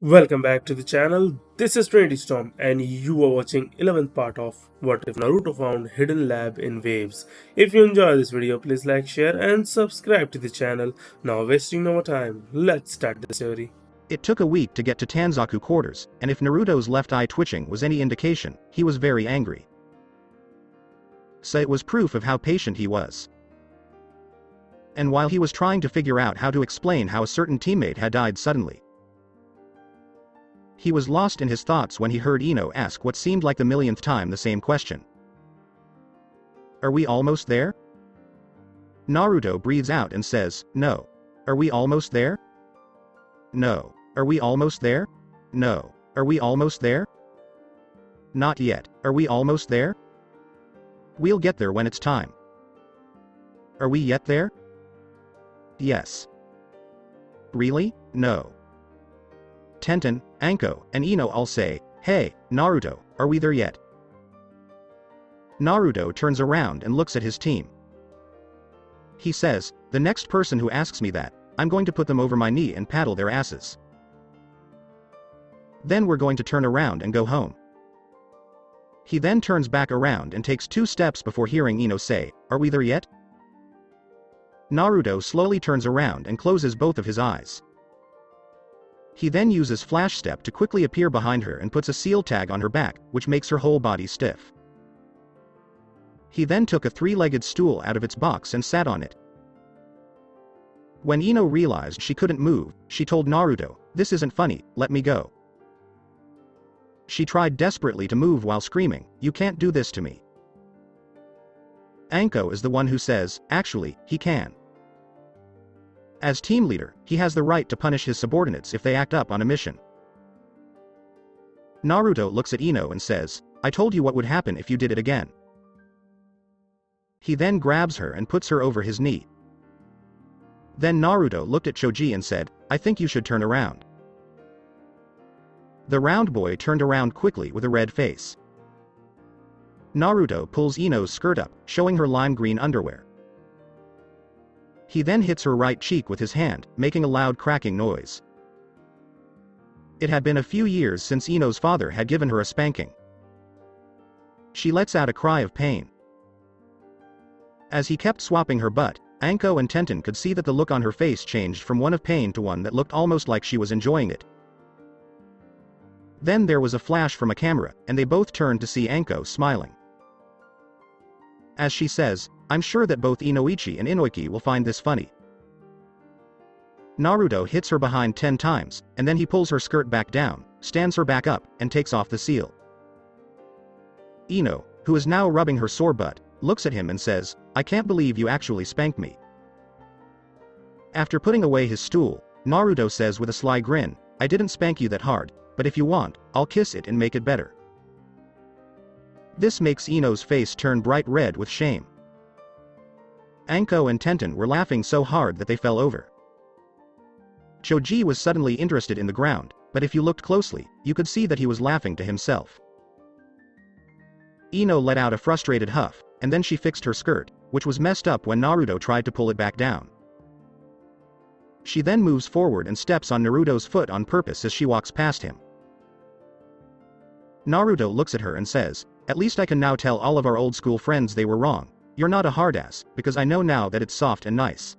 Welcome back to the channel. This is Trinity Storm and you are watching 11th part of What If Naruto Found Hidden Lab in Waves. If you enjoy this video, please like, share and subscribe to the channel. Now wasting no more time, let's start the story. It took a week to get to Tanzaku quarters, and if Naruto's left eye twitching was any indication, he was very angry. So it was proof of how patient he was. And while he was trying to figure out how to explain how a certain teammate had died suddenly, he was lost in his thoughts when he heard Ino ask what seemed like the millionth time the same question. Are we almost there? Naruto breathes out and says, no. Are we almost there? No. Are we almost there? No. Are we almost there? Not yet. Are we almost there? We'll get there when it's time. Are we yet there? Yes. Really? No. Tenten, Anko, and Ino all say, hey, Naruto, are we there yet? Naruto turns around and looks at his team. He says, the next person who asks me that, I'm going to put them over my knee and paddle their asses. Then we're going to turn around and go home. He then turns back around and takes 2 steps before hearing Ino say, are we there yet? Naruto slowly turns around and closes both of his eyes. He then uses Flash Step to quickly appear behind her and puts a seal tag on her back, which makes her whole body stiff. He then took a 3-legged stool out of its box and sat on it. When Ino realized she couldn't move, she told Naruto, this isn't funny, let me go. She tried desperately to move while screaming, you can't do this to me. Anko is the one who says, actually, he can. As team leader, he has the right to punish his subordinates if they act up on a mission. Naruto looks at Ino and says, I told you what would happen if you did it again. He then grabs her and puts her over his knee. Then Naruto looked at Choji and said, I think you should turn around. The round boy turned around quickly with a red face. Naruto pulls Ino's skirt up, showing her lime green underwear. He then hits her right cheek with his hand, making a loud cracking noise. It had been a few years since Ino's father had given her a spanking. She lets out a cry of pain. As he kept swapping her butt, Anko and Tenten could see that the look on her face changed from one of pain to one that looked almost like she was enjoying it. Then there was a flash from a camera, and they both turned to see Anko smiling. As she says, I'm sure that both Inoichi and Inoiki will find this funny. Naruto hits her behind 10 times, and then he pulls her skirt back down, stands her back up, and takes off the seal. Ino, who is now rubbing her sore butt, looks at him and says, I can't believe you actually spanked me. After putting away his stool, Naruto says with a sly grin, I didn't spank you that hard, but if you want, I'll kiss it and make it better. This makes Ino's face turn bright red with shame. Anko and Tenten were laughing so hard that they fell over. Choji was suddenly interested in the ground, but if you looked closely, you could see that he was laughing to himself. Ino let out a frustrated huff, and then she fixed her skirt, which was messed up when Naruto tried to pull it back down. She then moves forward and steps on Naruto's foot on purpose as she walks past him. Naruto looks at her and says, at least I can now tell all of our old school friends they were wrong. You're not a hardass, because I know now that it's soft and nice.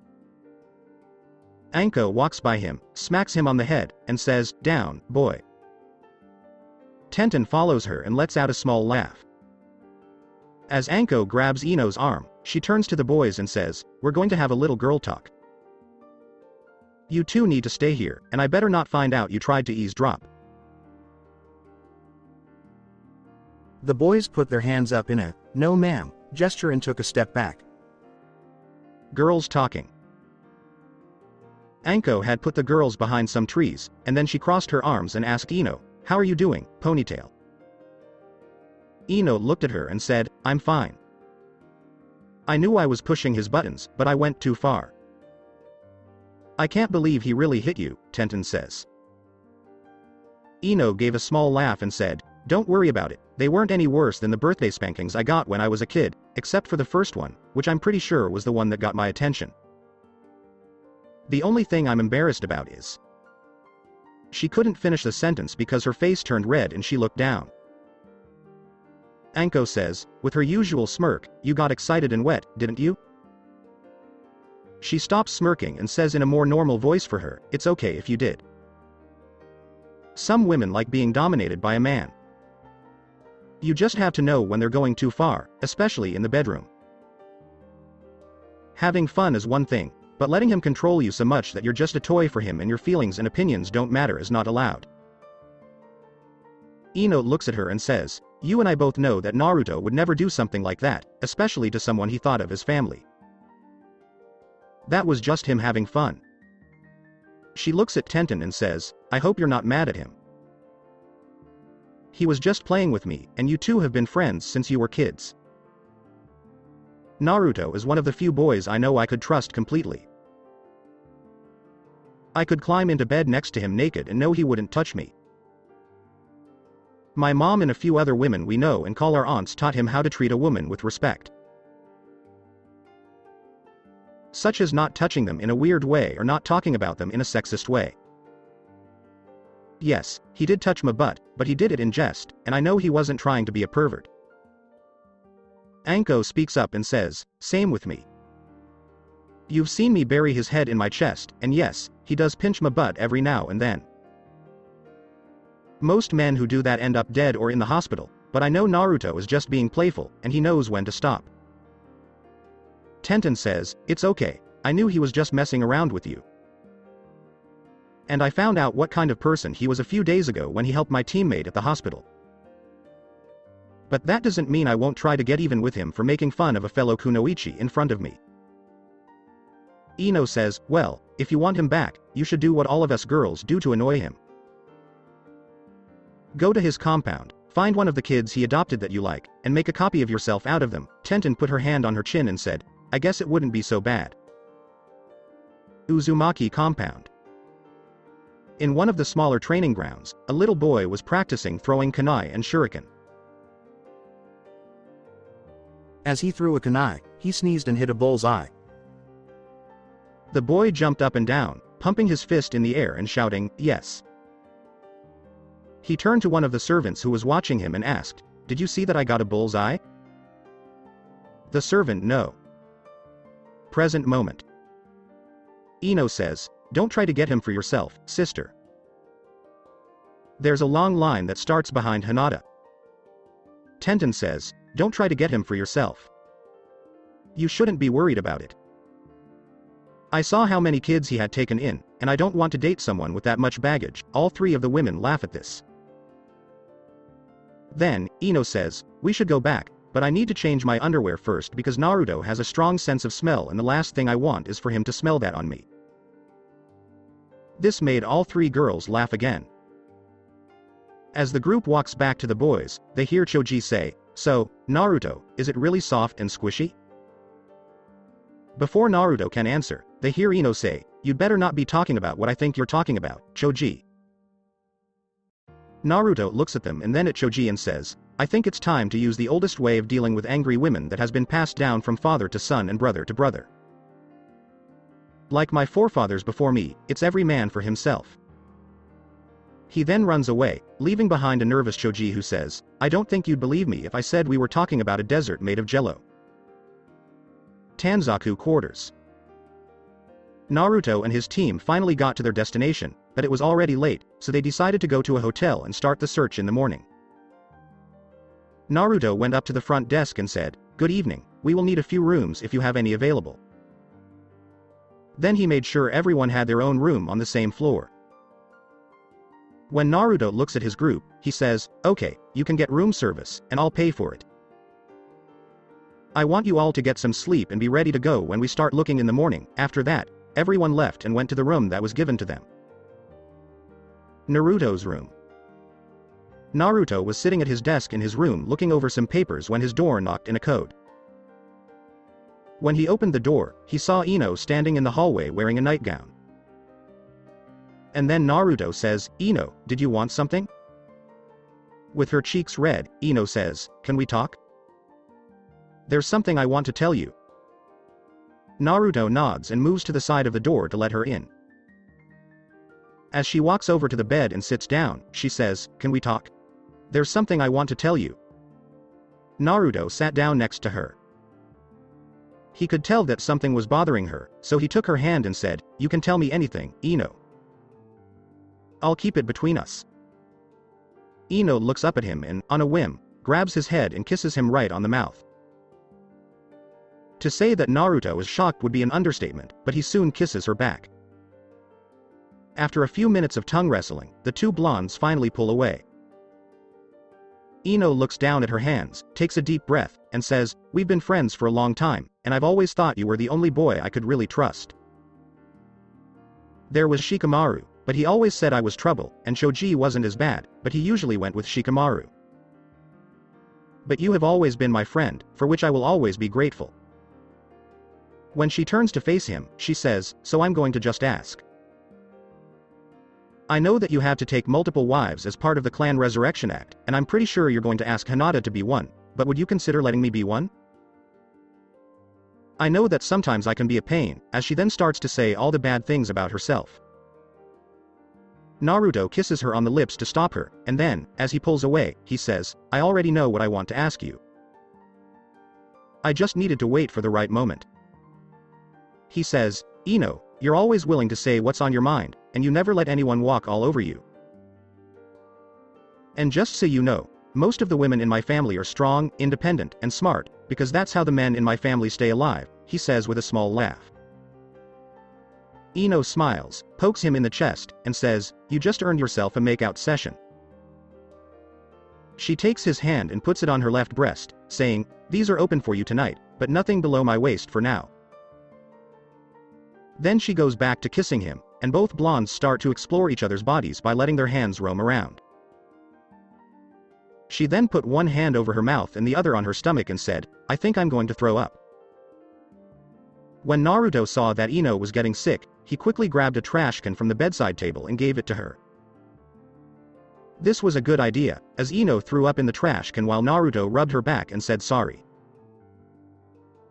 Anko walks by him, smacks him on the head, and says, down, boy. Tenten follows her and lets out a small laugh. As Anko grabs Ino's arm, she turns to the boys and says, we're going to have a little girl talk. You two need to stay here, and I better not find out you tried to eavesdrop. The boys put their hands up in a, no ma'am, gesture and took a step back. Girls talking. Anko had put the girls behind some trees, and then she crossed her arms and asked Ino, how are you doing, ponytail? Ino looked at her and said, I'm fine. I knew I was pushing his buttons, but I went too far. I can't believe he really hit you, Tenten says. Ino gave a small laugh and said, don't worry about it, they weren't any worse than the birthday spankings I got when I was a kid, except for the first one, which I'm pretty sure was the one that got my attention. The only thing I'm embarrassed about is She couldn't finish the sentence because her face turned red and she looked down. Anko says, with her usual smirk, "You got excited and wet, didn't you?" She stops smirking and says in a more normal voice for her, "It's okay if you did. Some women like being dominated by a man. You just have to know when they're going too far, especially in the bedroom. Having fun is one thing, but letting him control you so much that you're just a toy for him and your feelings and opinions don't matter is not allowed." Ino looks at her and says, "You and I both know that Naruto would never do something like that, especially to someone he thought of as family. That was just him having fun." She looks at Tenten and says, "I hope you're not mad at him. He was just playing with me, and you two have been friends since you were kids. Naruto is one of the few boys I know I could trust completely. I could climb into bed next to him naked and know he wouldn't touch me. My mom and a few other women we know and call our aunts taught him how to treat a woman with respect. Such as not touching them in a weird way or not talking about them in a sexist way. Yes, he did touch my butt, but he did it in jest, and I know he wasn't trying to be a pervert." Anko speaks up and says, "Same with me. You've seen me bury his head in my chest, and yes, he does pinch my butt every now and then. Most men who do that end up dead or in the hospital, but I know Naruto is just being playful, and he knows when to stop." Tenten says, "It's okay, I knew he was just messing around with you. And I found out what kind of person he was a few days ago when he helped my teammate at the hospital. But that doesn't mean I won't try to get even with him for making fun of a fellow kunoichi in front of me." Ino says, "Well, if you want him back, you should do what all of us girls do to annoy him. Go to his compound, find one of the kids he adopted that you like, and make a copy of yourself out of them." Tenten put her hand on her chin and said, "I guess it wouldn't be so bad." Uzumaki compound. In one of the smaller training grounds, a little boy was practicing throwing kunai and shuriken. As he threw a kunai, he sneezed and hit a bull's eye. The boy jumped up and down, pumping his fist in the air and shouting, "Yes." He turned to one of the servants who was watching him and asked, "Did you see that I got a bull's eye?" The servant, "No." Present moment. Ino says, "Don't try to get him for yourself, sister. There's a long line that starts behind Hinata." Tenten says, "Don't try to get him for yourself. You shouldn't be worried about it. I saw how many kids he had taken in, and I don't want to date someone with that much baggage." All three of the women laugh at this. Then, Ino says, "We should go back, but I need to change my underwear first because Naruto has a strong sense of smell and the last thing I want is for him to smell that on me." This made all three girls laugh again. As the group walks back to the boys, they hear Choji say, "So, Naruto, is it really soft and squishy?" Before Naruto can answer, they hear Ino say, "You'd better not be talking about what I think you're talking about, Choji." Naruto looks at them and then at Choji and says, "I think it's time to use the oldest way of dealing with angry women that has been passed down from father to son and brother to brother. Like my forefathers before me, it's every man for himself." He then runs away, leaving behind a nervous Choji who says, "I don't think you'd believe me if I said we were talking about a desert made of jello." Tanzaku quarters. Naruto and his team finally got to their destination, but it was already late, so they decided to go to a hotel and start the search in the morning. Naruto went up to the front desk and said, "Good evening, we will need a few rooms if you have any available." Then he made sure everyone had their own room on the same floor. When Naruto looks at his group, he says, "Okay, you can get room service, and I'll pay for it. I want you all to get some sleep and be ready to go when we start looking in the morning." After that, everyone left and went to the room that was given to them. Naruto's room. Naruto was sitting at his desk in his room looking over some papers when his door knocked in a code. When he opened the door, he saw Ino standing in the hallway wearing a nightgown. And then Naruto says, "Ino, did you want something?" With her cheeks red, Ino says, "Can we talk? There's something I want to tell you." Naruto nods and moves to the side of the door to let her in. As she walks over to the bed and sits down, she says, "Can we talk? There's something I want to tell you." Naruto sat down next to her. He could tell that something was bothering her, so he took her hand and said, "You can tell me anything, Ino. I'll keep it between us." Ino looks up at him and, on a whim, grabs his head and kisses him right on the mouth. To say that Naruto is shocked would be an understatement, but he soon kisses her back. After a few minutes of tongue wrestling, the two blondes finally pull away. Ino looks down at her hands, takes a deep breath, and says, "We've been friends for a long time, and I've always thought you were the only boy I could really trust. There was Shikamaru, but he always said I was trouble, and Shoji wasn't as bad, but he usually went with Shikamaru. But you have always been my friend, for which I will always be grateful." When she turns to face him, she says, "So I'm going to just ask. I know that you have to take multiple wives as part of the Clan Resurrection Act, and I'm pretty sure you're going to ask Hinata to be one, but would you consider letting me be one? I know that sometimes I can be a pain," as she then starts to say all the bad things about herself. Naruto kisses her on the lips to stop her, and then, as he pulls away, he says, "I already know what I want to ask you. I just needed to wait for the right moment." He says, "Ino, you're always willing to say what's on your mind, and you never let anyone walk all over you. And just so you know, most of the women in my family are strong, independent, and smart, because that's how the men in my family stay alive," he says with a small laugh. Ino smiles, pokes him in the chest, and says, "You just earned yourself a make-out session." She takes his hand and puts it on her left breast, saying, "These are open for you tonight, but nothing below my waist for now." Then she goes back to kissing him, and both blondes start to explore each other's bodies by letting their hands roam around. She then put one hand over her mouth and the other on her stomach and said, "I think I'm going to throw up." When Naruto saw that Ino was getting sick, he quickly grabbed a trash can from the bedside table and gave it to her. This was a good idea, as Ino threw up in the trash can while Naruto rubbed her back and said sorry.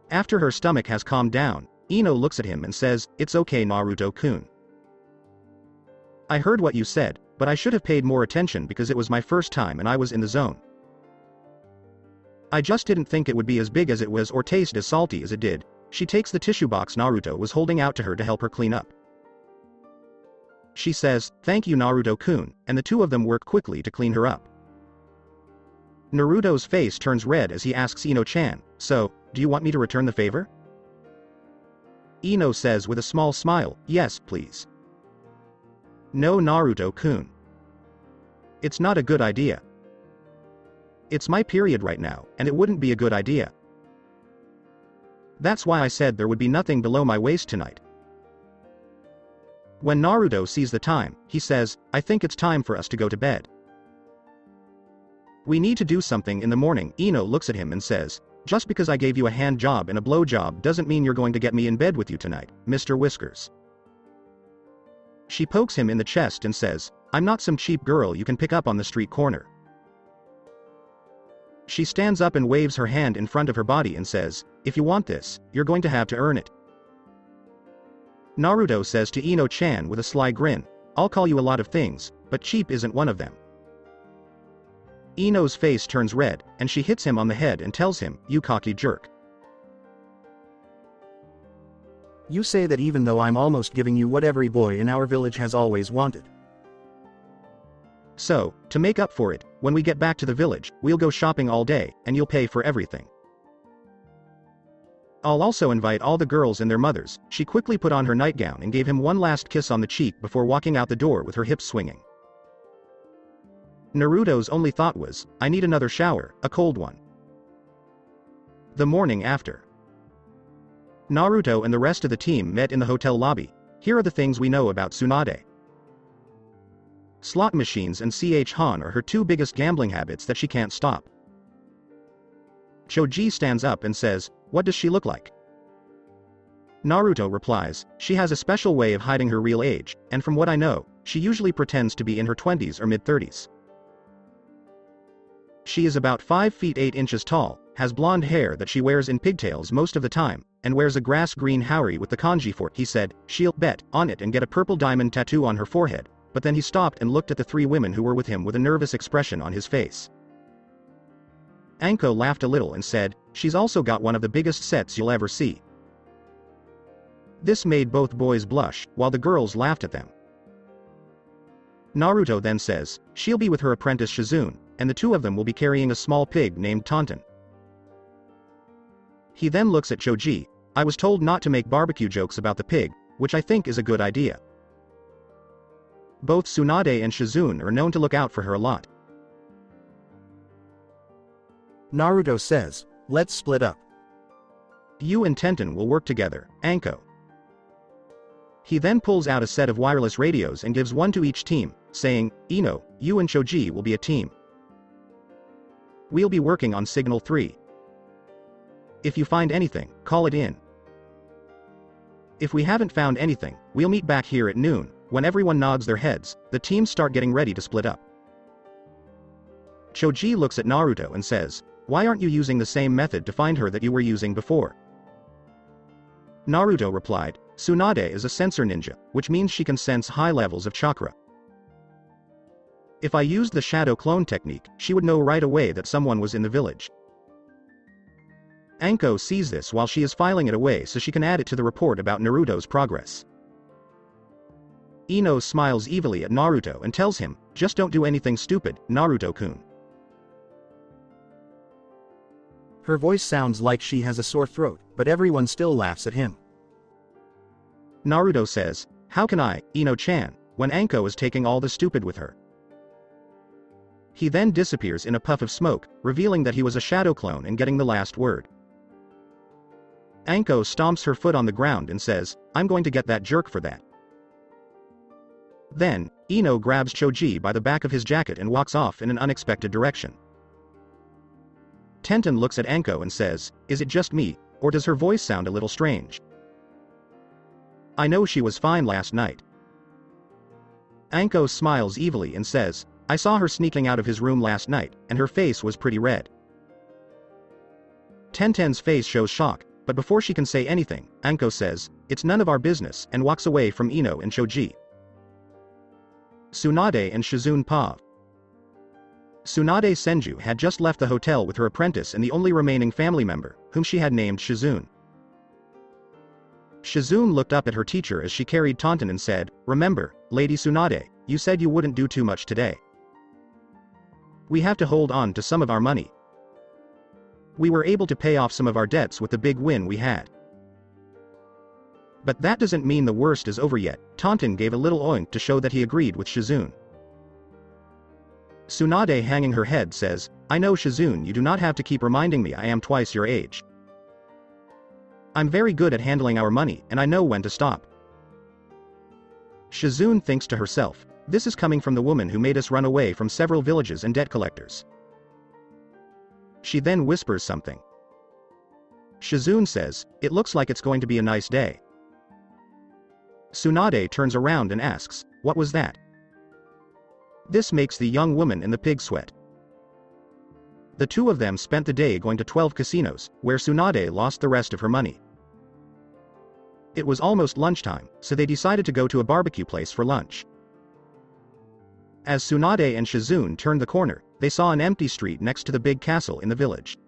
After her stomach has calmed down, Ino looks at him and says, "It's okay, Naruto-kun. I heard what you said, but I should have paid more attention because it was my first time and I was in the zone. I just didn't think it would be as big as it was or taste as salty as it did." She takes the tissue box Naruto was holding out to her to help her clean up. She says, "Thank you, Naruto-kun," and the two of them work quickly to clean her up. Naruto's face turns red as he asks Ino-chan, "So, do you want me to return the favor?" Ino says with a small smile, "Yes, please." "No, Naruto-kun. It's not a good idea. It's my period right now, and it wouldn't be a good idea. That's why I said there would be nothing below my waist tonight." When Naruto sees the time, he says, "I think it's time for us to go to bed. We need to do something in the morning." Ino looks at him and says, "Just because I gave you a hand job and a blow job doesn't mean you're going to get me in bed with you tonight, Mr. Whiskers." She pokes him in the chest and says, "I'm not some cheap girl you can pick up on the street corner." She stands up and waves her hand in front of her body and says, "If you want this, you're going to have to earn it." Naruto says to Ino-chan with a sly grin, "I'll call you a lot of things, but cheap isn't one of them." Ino's face turns red, and she hits him on the head and tells him, "You cocky jerk. You say that even though I'm almost giving you what every boy in our village has always wanted. So, to make up for it, when we get back to the village, we'll go shopping all day, and you'll pay for everything. I'll also invite all the girls and their mothers." She quickly put on her nightgown and gave him one last kiss on the cheek before walking out the door with her hips swinging. Naruto's only thought was, "I need another shower, a cold one." The morning after, Naruto and the rest of the team met in the hotel lobby. Here are the things we know about Tsunade. Slot machines and Han are her two biggest gambling habits that she can't stop. Choji stands up and says, "What does she look like?" Naruto replies, "She has a special way of hiding her real age, and from what I know, she usually pretends to be in her 20s or mid-30s. She is about 5 feet 8 inches tall, has blonde hair that she wears in pigtails most of the time, and wears a grass green haori with the kanji for," he said, "she'll bet on it and get a purple diamond tattoo on her forehead, but then he stopped and looked at the three women who were with him with a nervous expression on his face. Anko laughed a little and said, "She's also got one of the biggest sets you'll ever see." This made both boys blush, while the girls laughed at them. Naruto then says, she'll be with her apprentice Shizune, and the two of them will be carrying a small pig named Taunton. He then looks at Choji. "I was told not to make barbecue jokes about the pig, which I think is a good idea." Both Tsunade and Shizune are known to look out for her a lot. Naruto says, "Let's split up." You and Tenten will work together, Anko. He then pulls out a set of wireless radios and gives one to each team, saying, "Ino, you and Choji will be a team. We'll be working on Signal 3. If you find anything, call it in. If we haven't found anything, we'll meet back here at noon." When everyone nods their heads, the teams start getting ready to split up. Choji looks at Naruto and says, "Why aren't you using the same method to find her that you were using before?" Naruto replied, "Tsunade is a sensor ninja, which means she can sense high levels of chakra. If I used the shadow clone technique, she would know right away that someone was in the village." Anko sees this while she is filing it away so she can add it to the report about Naruto's progress. Ino smiles evilly at Naruto and tells him, "Just don't do anything stupid, Naruto-kun." Her voice sounds like she has a sore throat, but everyone still laughs at him. Naruto says, "How can I, Ino-chan, when Anko is taking all the stupid with her?" He then disappears in a puff of smoke, revealing that he was a shadow clone and getting the last word. Anko stomps her foot on the ground and says, "I'm going to get that jerk for that." Then, Ino grabs Choji by the back of his jacket and walks off in an unexpected direction. Tenten looks at Anko and says, "Is it just me, or does her voice sound a little strange? I know she was fine last night." Anko smiles evilly and says, "I saw her sneaking out of his room last night, and her face was pretty red." Tenten's face shows shock, but before she can say anything, Anko says, "It's none of our business," and walks away from Ino and Choji. Tsunade and Shizune Pav. Tsunade Senju had just left the hotel with her apprentice and the only remaining family member, whom she had named Shizune. Shizune looked up at her teacher as she carried Taunton and said, "Remember, Lady Tsunade, you said you wouldn't do too much today. We have to hold on to some of our money. We were able to pay off some of our debts with the big win we had. But that doesn't mean the worst is over yet." Taunton gave a little oink to show that he agreed with Shizune. Tsunade, hanging her head, says, "I know, Shizune, you do not have to keep reminding me I am twice your age. I'm very good at handling our money, and I know when to stop." Shizune thinks to herself, "This is coming from the woman who made us run away from several villages and debt collectors." She then whispers something. Shizune says, "It looks like it's going to be a nice day." Tsunade turns around and asks, "What was that?" This makes the young woman in the pig sweat. The two of them spent the day going to 12 casinos, where Tsunade lost the rest of her money. It was almost lunchtime, so they decided to go to a barbecue place for lunch. As Tsunade and Shizune turned the corner, they saw an empty street next to the big castle in the village.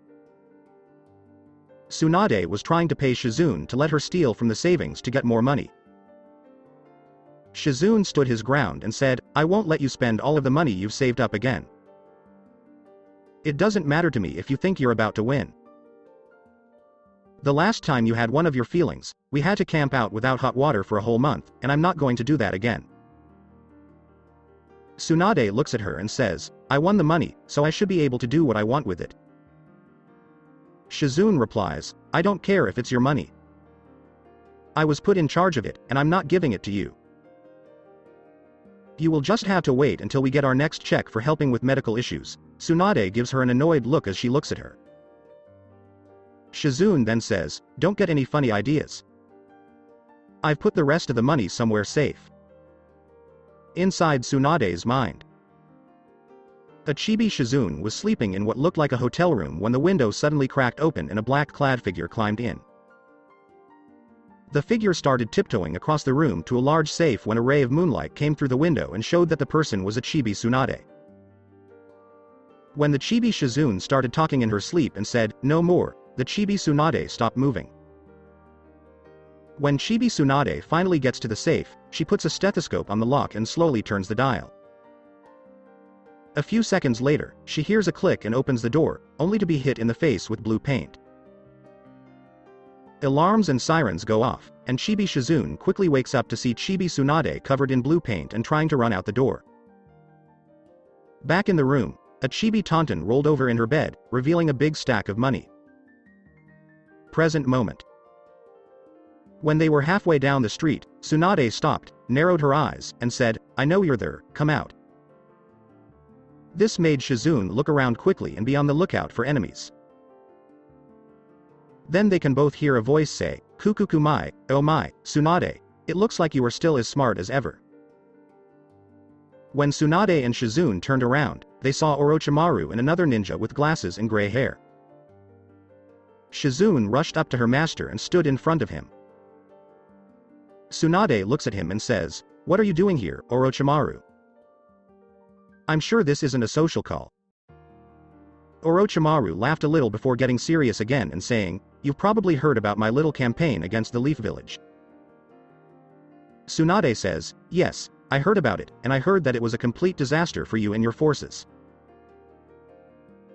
Tsunade was trying to pay Shizune to let her steal from the savings to get more money. Shizune stood his ground and said, "I won't let you spend all of the money you've saved up again. It doesn't matter to me if you think you're about to win. The last time you had one of your feelings, we had to camp out without hot water for a whole month, and I'm not going to do that again." Tsunade looks at her and says, "I won the money, so I should be able to do what I want with it." Shizune replies, "I don't care if it's your money. I was put in charge of it, and I'm not giving it to you. You will just have to wait until we get our next check for helping with medical issues." Tsunade gives her an annoyed look as she looks at her. Shizune then says, "Don't get any funny ideas. I've put the rest of the money somewhere safe." Inside Tsunade's mind, a chibi Shizune was sleeping in what looked like a hotel room when the window suddenly cracked open and a black-clad figure climbed in. The figure started tiptoeing across the room to a large safe when a ray of moonlight came through the window and showed that the person was a chibi Tsunade. When the chibi Shizune started talking in her sleep and said, "No more," the chibi Tsunade stopped moving. When chibi Tsunade finally gets to the safe, she puts a stethoscope on the lock and slowly turns the dial. A few seconds later, she hears a click and opens the door, only to be hit in the face with blue paint. Alarms and sirens go off, and chibi Shizune quickly wakes up to see chibi Tsunade covered in blue paint and trying to run out the door. Back in the room, a chibi Tauntaun rolled over in her bed, revealing a big stack of money. Present moment. When they were halfway down the street, Tsunade stopped, narrowed her eyes, and said, "I know you're there, come out." This made Shizune look around quickly and be on the lookout for enemies. Then they can both hear a voice say, "Kukukumai, oh my, Tsunade, it looks like you are still as smart as ever." When Tsunade and Shizune turned around, they saw Orochimaru and another ninja with glasses and gray hair. Shizune rushed up to her master and stood in front of him. Tsunade looks at him and says, "What are you doing here, Orochimaru? I'm sure this isn't a social call." Orochimaru laughed a little before getting serious again and saying, "You've probably heard about my little campaign against the Leaf Village." Tsunade says, "Yes, I heard about it, and I heard that it was a complete disaster for you and your forces.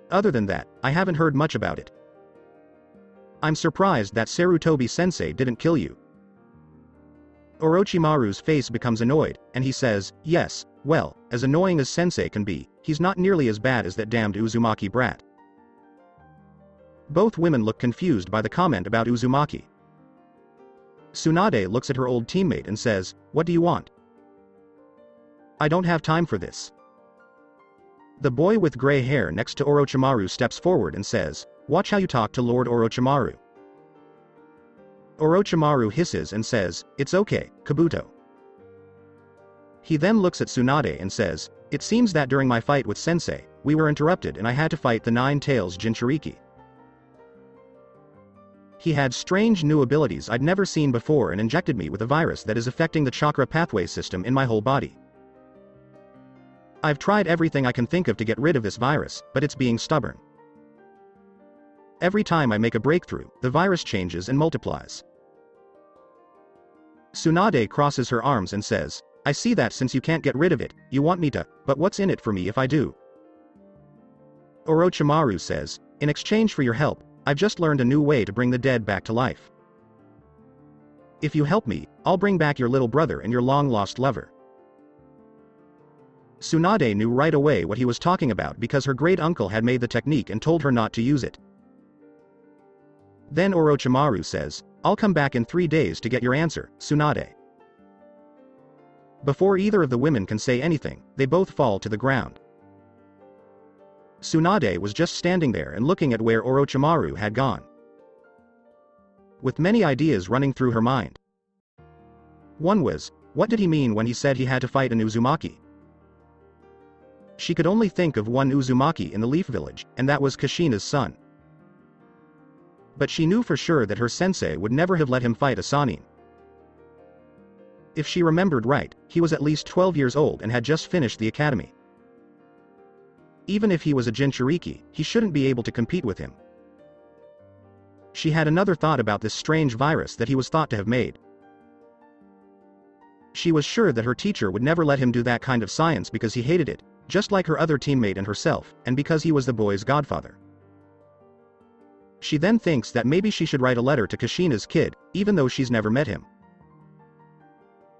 Other than that, I haven't heard much about it. I'm surprised that Sarutobi sensei didn't kill you." Orochimaru's face becomes annoyed, and he says, "Yes, well, as annoying as sensei can be, he's not nearly as bad as that damned Uzumaki brat." Both women look confused by the comment about Uzumaki. Tsunade looks at her old teammate and says, "What do you want?" "I don't have time for this." The boy with gray hair next to Orochimaru steps forward and says, "Watch how you talk to Lord Orochimaru." Orochimaru hisses and says, "It's okay, Kabuto." He then looks at Tsunade and says, "It seems that during my fight with Sensei, we were interrupted and I had to fight the Nine Tails Jinchuriki. He had strange new abilities I'd never seen before and injected me with a virus that is affecting the chakra pathway system in my whole body. I've tried everything I can think of to get rid of this virus, but it's being stubborn. Every time I make a breakthrough, the virus changes and multiplies." Tsunade crosses her arms and says, "I see that since you can't get rid of it, you want me to, but what's in it for me if I do?" Orochimaru says, "In exchange for your help, I've just learned a new way to bring the dead back to life. If you help me, I'll bring back your little brother and your long-lost lover." Tsunade knew right away what he was talking about because her great-uncle had made the technique and told her not to use it. Then Orochimaru says, "I'll come back in 3 days to get your answer, Tsunade." Before either of the women can say anything, they both fall to the ground. Tsunade was just standing there and looking at where Orochimaru had gone, with many ideas running through her mind. One was, what did he mean when he said he had to fight an Uzumaki? She could only think of one Uzumaki in the Leaf Village, and that was Kushina's son. But she knew for sure that her sensei would never have let him fight a Sannin. If she remembered right, he was at least 12 years old and had just finished the academy. Even if he was a Jinchuriki, he shouldn't be able to compete with him. She had another thought about this strange virus that he was thought to have made. She was sure that her teacher would never let him do that kind of science because he hated it, just like her other teammate and herself, and because he was the boy's godfather. She then thinks that maybe she should write a letter to Kushina's kid, even though she's never met him.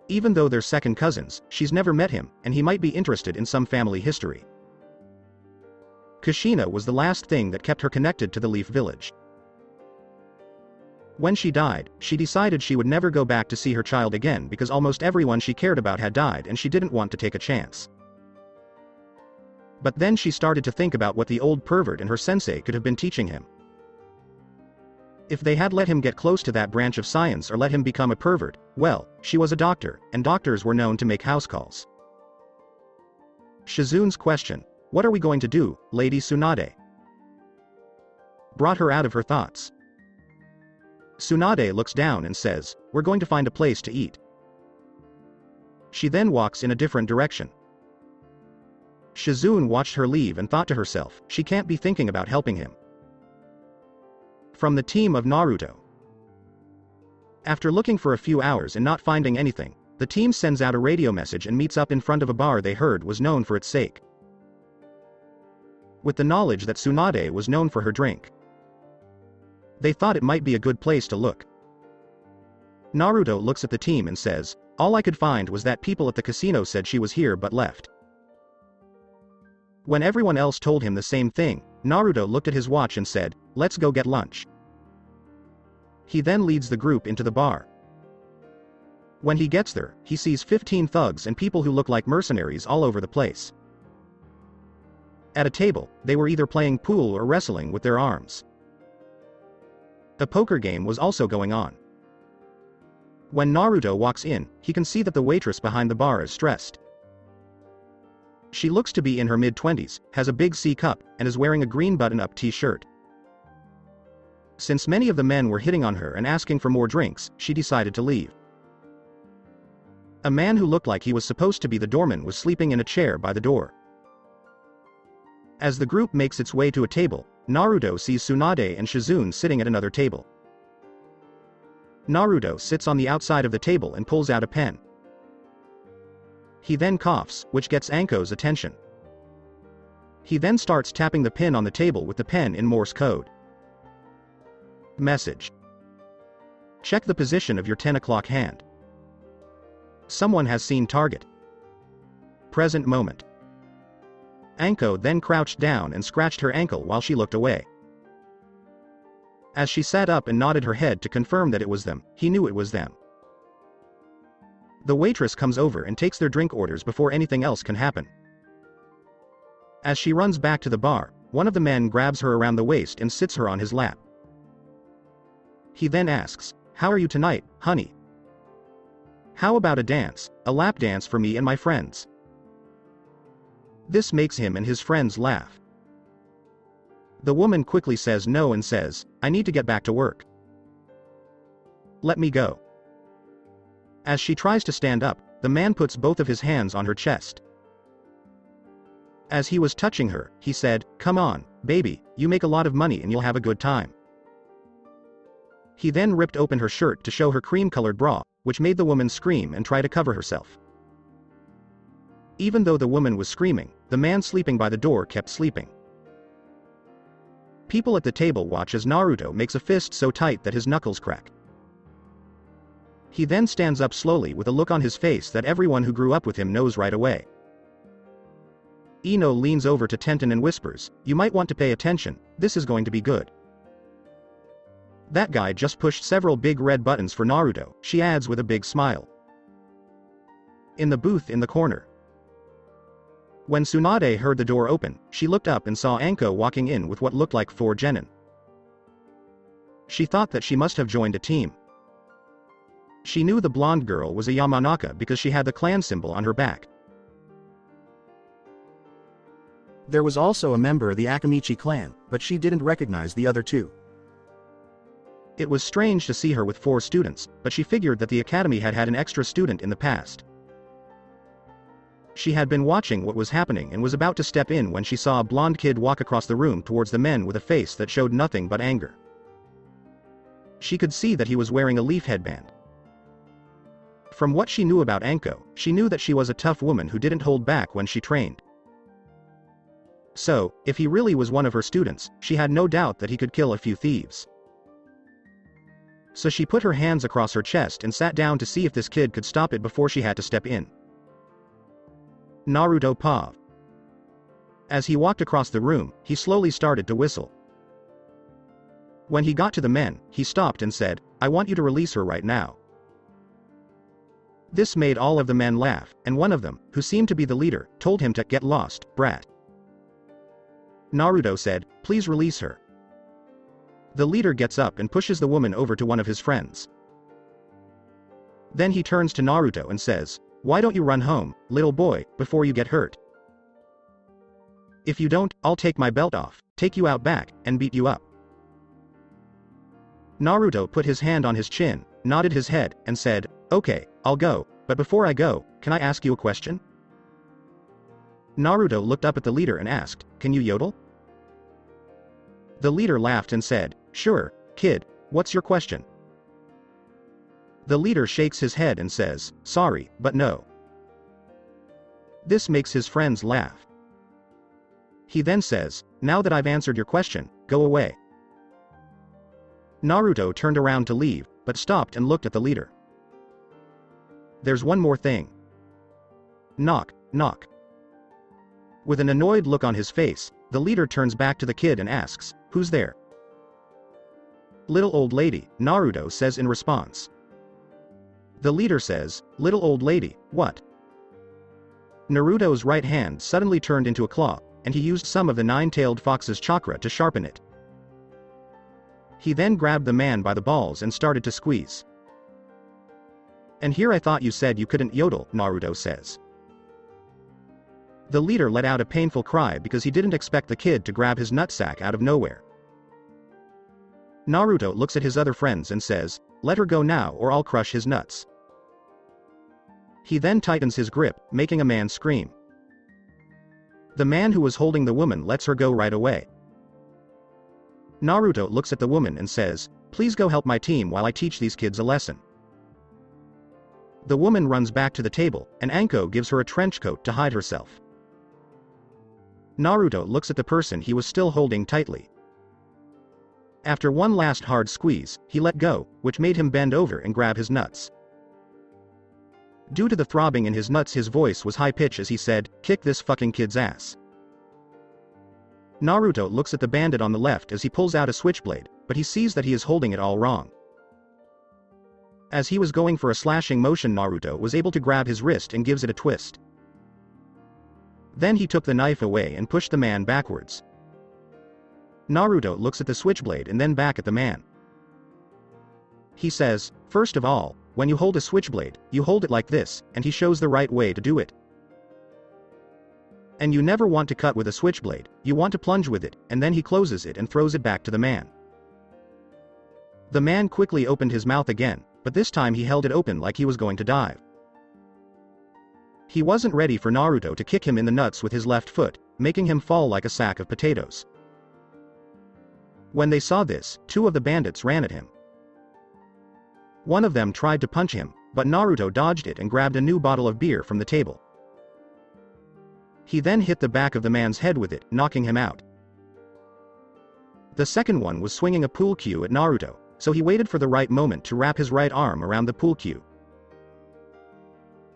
Even though they're second cousins, she's never met him, and he might be interested in some family history. Kushina was the last thing that kept her connected to the Leaf Village. When she died, she decided she would never go back to see her child again because almost everyone she cared about had died and she didn't want to take a chance. But then she started to think about what the old pervert and her sensei could have been teaching him. If they had let him get close to that branch of science or let him become a pervert, well, she was a doctor, and doctors were known to make house calls. Shizune's question, "What are we going to do, Lady Tsunade?" brought her out of her thoughts. Tsunade looks down and says, "We're going to find a place to eat." She then walks in a different direction. Shizune watched her leave and thought to herself, she can't be thinking about helping him. From the team of Naruto. After looking for a few hours and not finding anything, the team sends out a radio message and meets up in front of a bar they heard was known for its sake. With the knowledge that Tsunade was known for her drink, they thought it might be a good place to look. Naruto looks at the team and says, "All I could find was that people at the casino said she was here but left." When everyone else told him the same thing, Naruto looked at his watch and said, "Let's go get lunch." He then leads the group into the bar. When he gets there, he sees 15 thugs and people who look like mercenaries all over the place. At a table, they were either playing pool or wrestling with their arms. A poker game was also going on. When Naruto walks in, he can see that the waitress behind the bar is stressed. She looks to be in her mid-20s, has a big C cup, and is wearing a green button-up t-shirt. Since many of the men were hitting on her and asking for more drinks, she decided to leave. A man who looked like he was supposed to be the doorman was sleeping in a chair by the door. As the group makes its way to a table, Naruto sees Tsunade and Shizune sitting at another table. Naruto sits on the outside of the table and pulls out a pen. He then coughs, which gets Anko's attention. He then starts tapping the pin on the table with the pen in Morse code. Message. Check the position of your 10 o'clock hand. Someone has seen target. Present moment. Anko then crouched down and scratched her ankle while she looked away. As she sat up and nodded her head to confirm that it was them, he knew it was them. The waitress comes over and takes their drink orders before anything else can happen. As she runs back to the bar, one of the men grabs her around the waist and sits her on his lap. He then asks, "How are you tonight, honey? How about a dance, a lap dance for me and my friends?" This makes him and his friends laugh. The woman quickly says no and says, "I need to get back to work. Let me go." As she tries to stand up, the man puts both of his hands on her chest. As he was touching her, he said, "Come on, baby, you make a lot of money and you'll have a good time." He then ripped open her shirt to show her cream-colored bra, which made the woman scream and try to cover herself. Even though the woman was screaming, the man sleeping by the door kept sleeping. People at the table watch as Naruto makes a fist so tight that his knuckles crack. He then stands up slowly with a look on his face that everyone who grew up with him knows right away. Ino leans over to Tenten and whispers, "You might want to pay attention, this is going to be good." "That guy just pushed several big red buttons for Naruto," she adds with a big smile. In the booth in the corner. When Tsunade heard the door open, she looked up and saw Anko walking in with what looked like 4 genin. She thought that she must have joined a team. She knew the blonde girl was a Yamanaka because she had the clan symbol on her back. There was also a member of the Akamichi clan, but she didn't recognize the other two. It was strange to see her with 4 students, but she figured that the academy had had an extra student in the past. She had been watching what was happening and was about to step in when she saw a blonde kid walk across the room towards the men with a face that showed nothing but anger. She could see that he was wearing a leaf headband. From what she knew about Anko, she knew that she was a tough woman who didn't hold back when she trained. So, if he really was one of her students, she had no doubt that he could kill a few thieves. So she put her hands across her chest and sat down to see if this kid could stop it before she had to step in. Naruto Pav. As he walked across the room, he slowly started to whistle. When he got to the men, he stopped and said, "I want you to release her right now." This made all of the men laugh, and one of them, who seemed to be the leader, told him to "Get lost, brat." Naruto said, "Please release her." The leader gets up and pushes the woman over to one of his friends. Then he turns to Naruto and says, "Why don't you run home, little boy, before you get hurt? If you don't, I'll take my belt off, take you out back, and beat you up." Naruto put his hand on his chin, nodded his head, and said, "Okay, I'll go, but before I go, can I ask you a question?" Naruto looked up at the leader and asked, "Can you yodel?" The leader laughed and said, "Sure, kid, what's your question?" The leader shakes his head and says, "Sorry, but no." This makes his friends laugh. He then says, "Now that I've answered your question, go away." Naruto turned around to leave, but stopped and looked at the leader. "There's one more thing." Knock, knock. With an annoyed look on his face, the leader turns back to the kid and asks, "Who's there?" "Little old lady," Naruto says in response. The leader says, "Little old lady, what?" Naruto's right hand suddenly turned into a claw, and he used some of the nine-tailed fox's chakra to sharpen it. He then grabbed the man by the balls and started to squeeze. "And here I thought you said you couldn't yodel," Naruto says. The leader let out a painful cry because he didn't expect the kid to grab his nutsack out of nowhere. Naruto looks at his other friends and says, "Let her go now or I'll crush his nuts." He then tightens his grip, making a man scream. The man who was holding the woman lets her go right away. Naruto looks at the woman and says, "Please go help my team while I teach these kids a lesson." The woman runs back to the table, and Anko gives her a trench coat to hide herself. Naruto looks at the person he was still holding tightly. After one last hard squeeze, he let go, which made him bend over and grab his nuts. Due to the throbbing in his nuts, his voice was high-pitched as he said, "Kick this fucking kid's ass." Naruto looks at the bandit on the left as he pulls out a switchblade, but he sees that he is holding it all wrong. As he was going for a slashing motion, Naruto was able to grab his wrist and gives it a twist. Then he took the knife away and pushed the man backwards. Naruto looks at the switchblade and then back at the man. He says, "First of all, when you hold a switchblade, you hold it like this," and he shows the right way to do it. "And you never want to cut with a switchblade, you want to plunge with it," and then he closes it and throws it back to the man. The man quickly opened his mouth again, but this time he held it open like he was going to dive. He wasn't ready for Naruto to kick him in the nuts with his left foot, making him fall like a sack of potatoes. When they saw this, two of the bandits ran at him. One of them tried to punch him, but Naruto dodged it and grabbed a new bottle of beer from the table. He then hit the back of the man's head with it, knocking him out. The second one was swinging a pool cue at Naruto, so he waited for the right moment to wrap his right arm around the pool cue.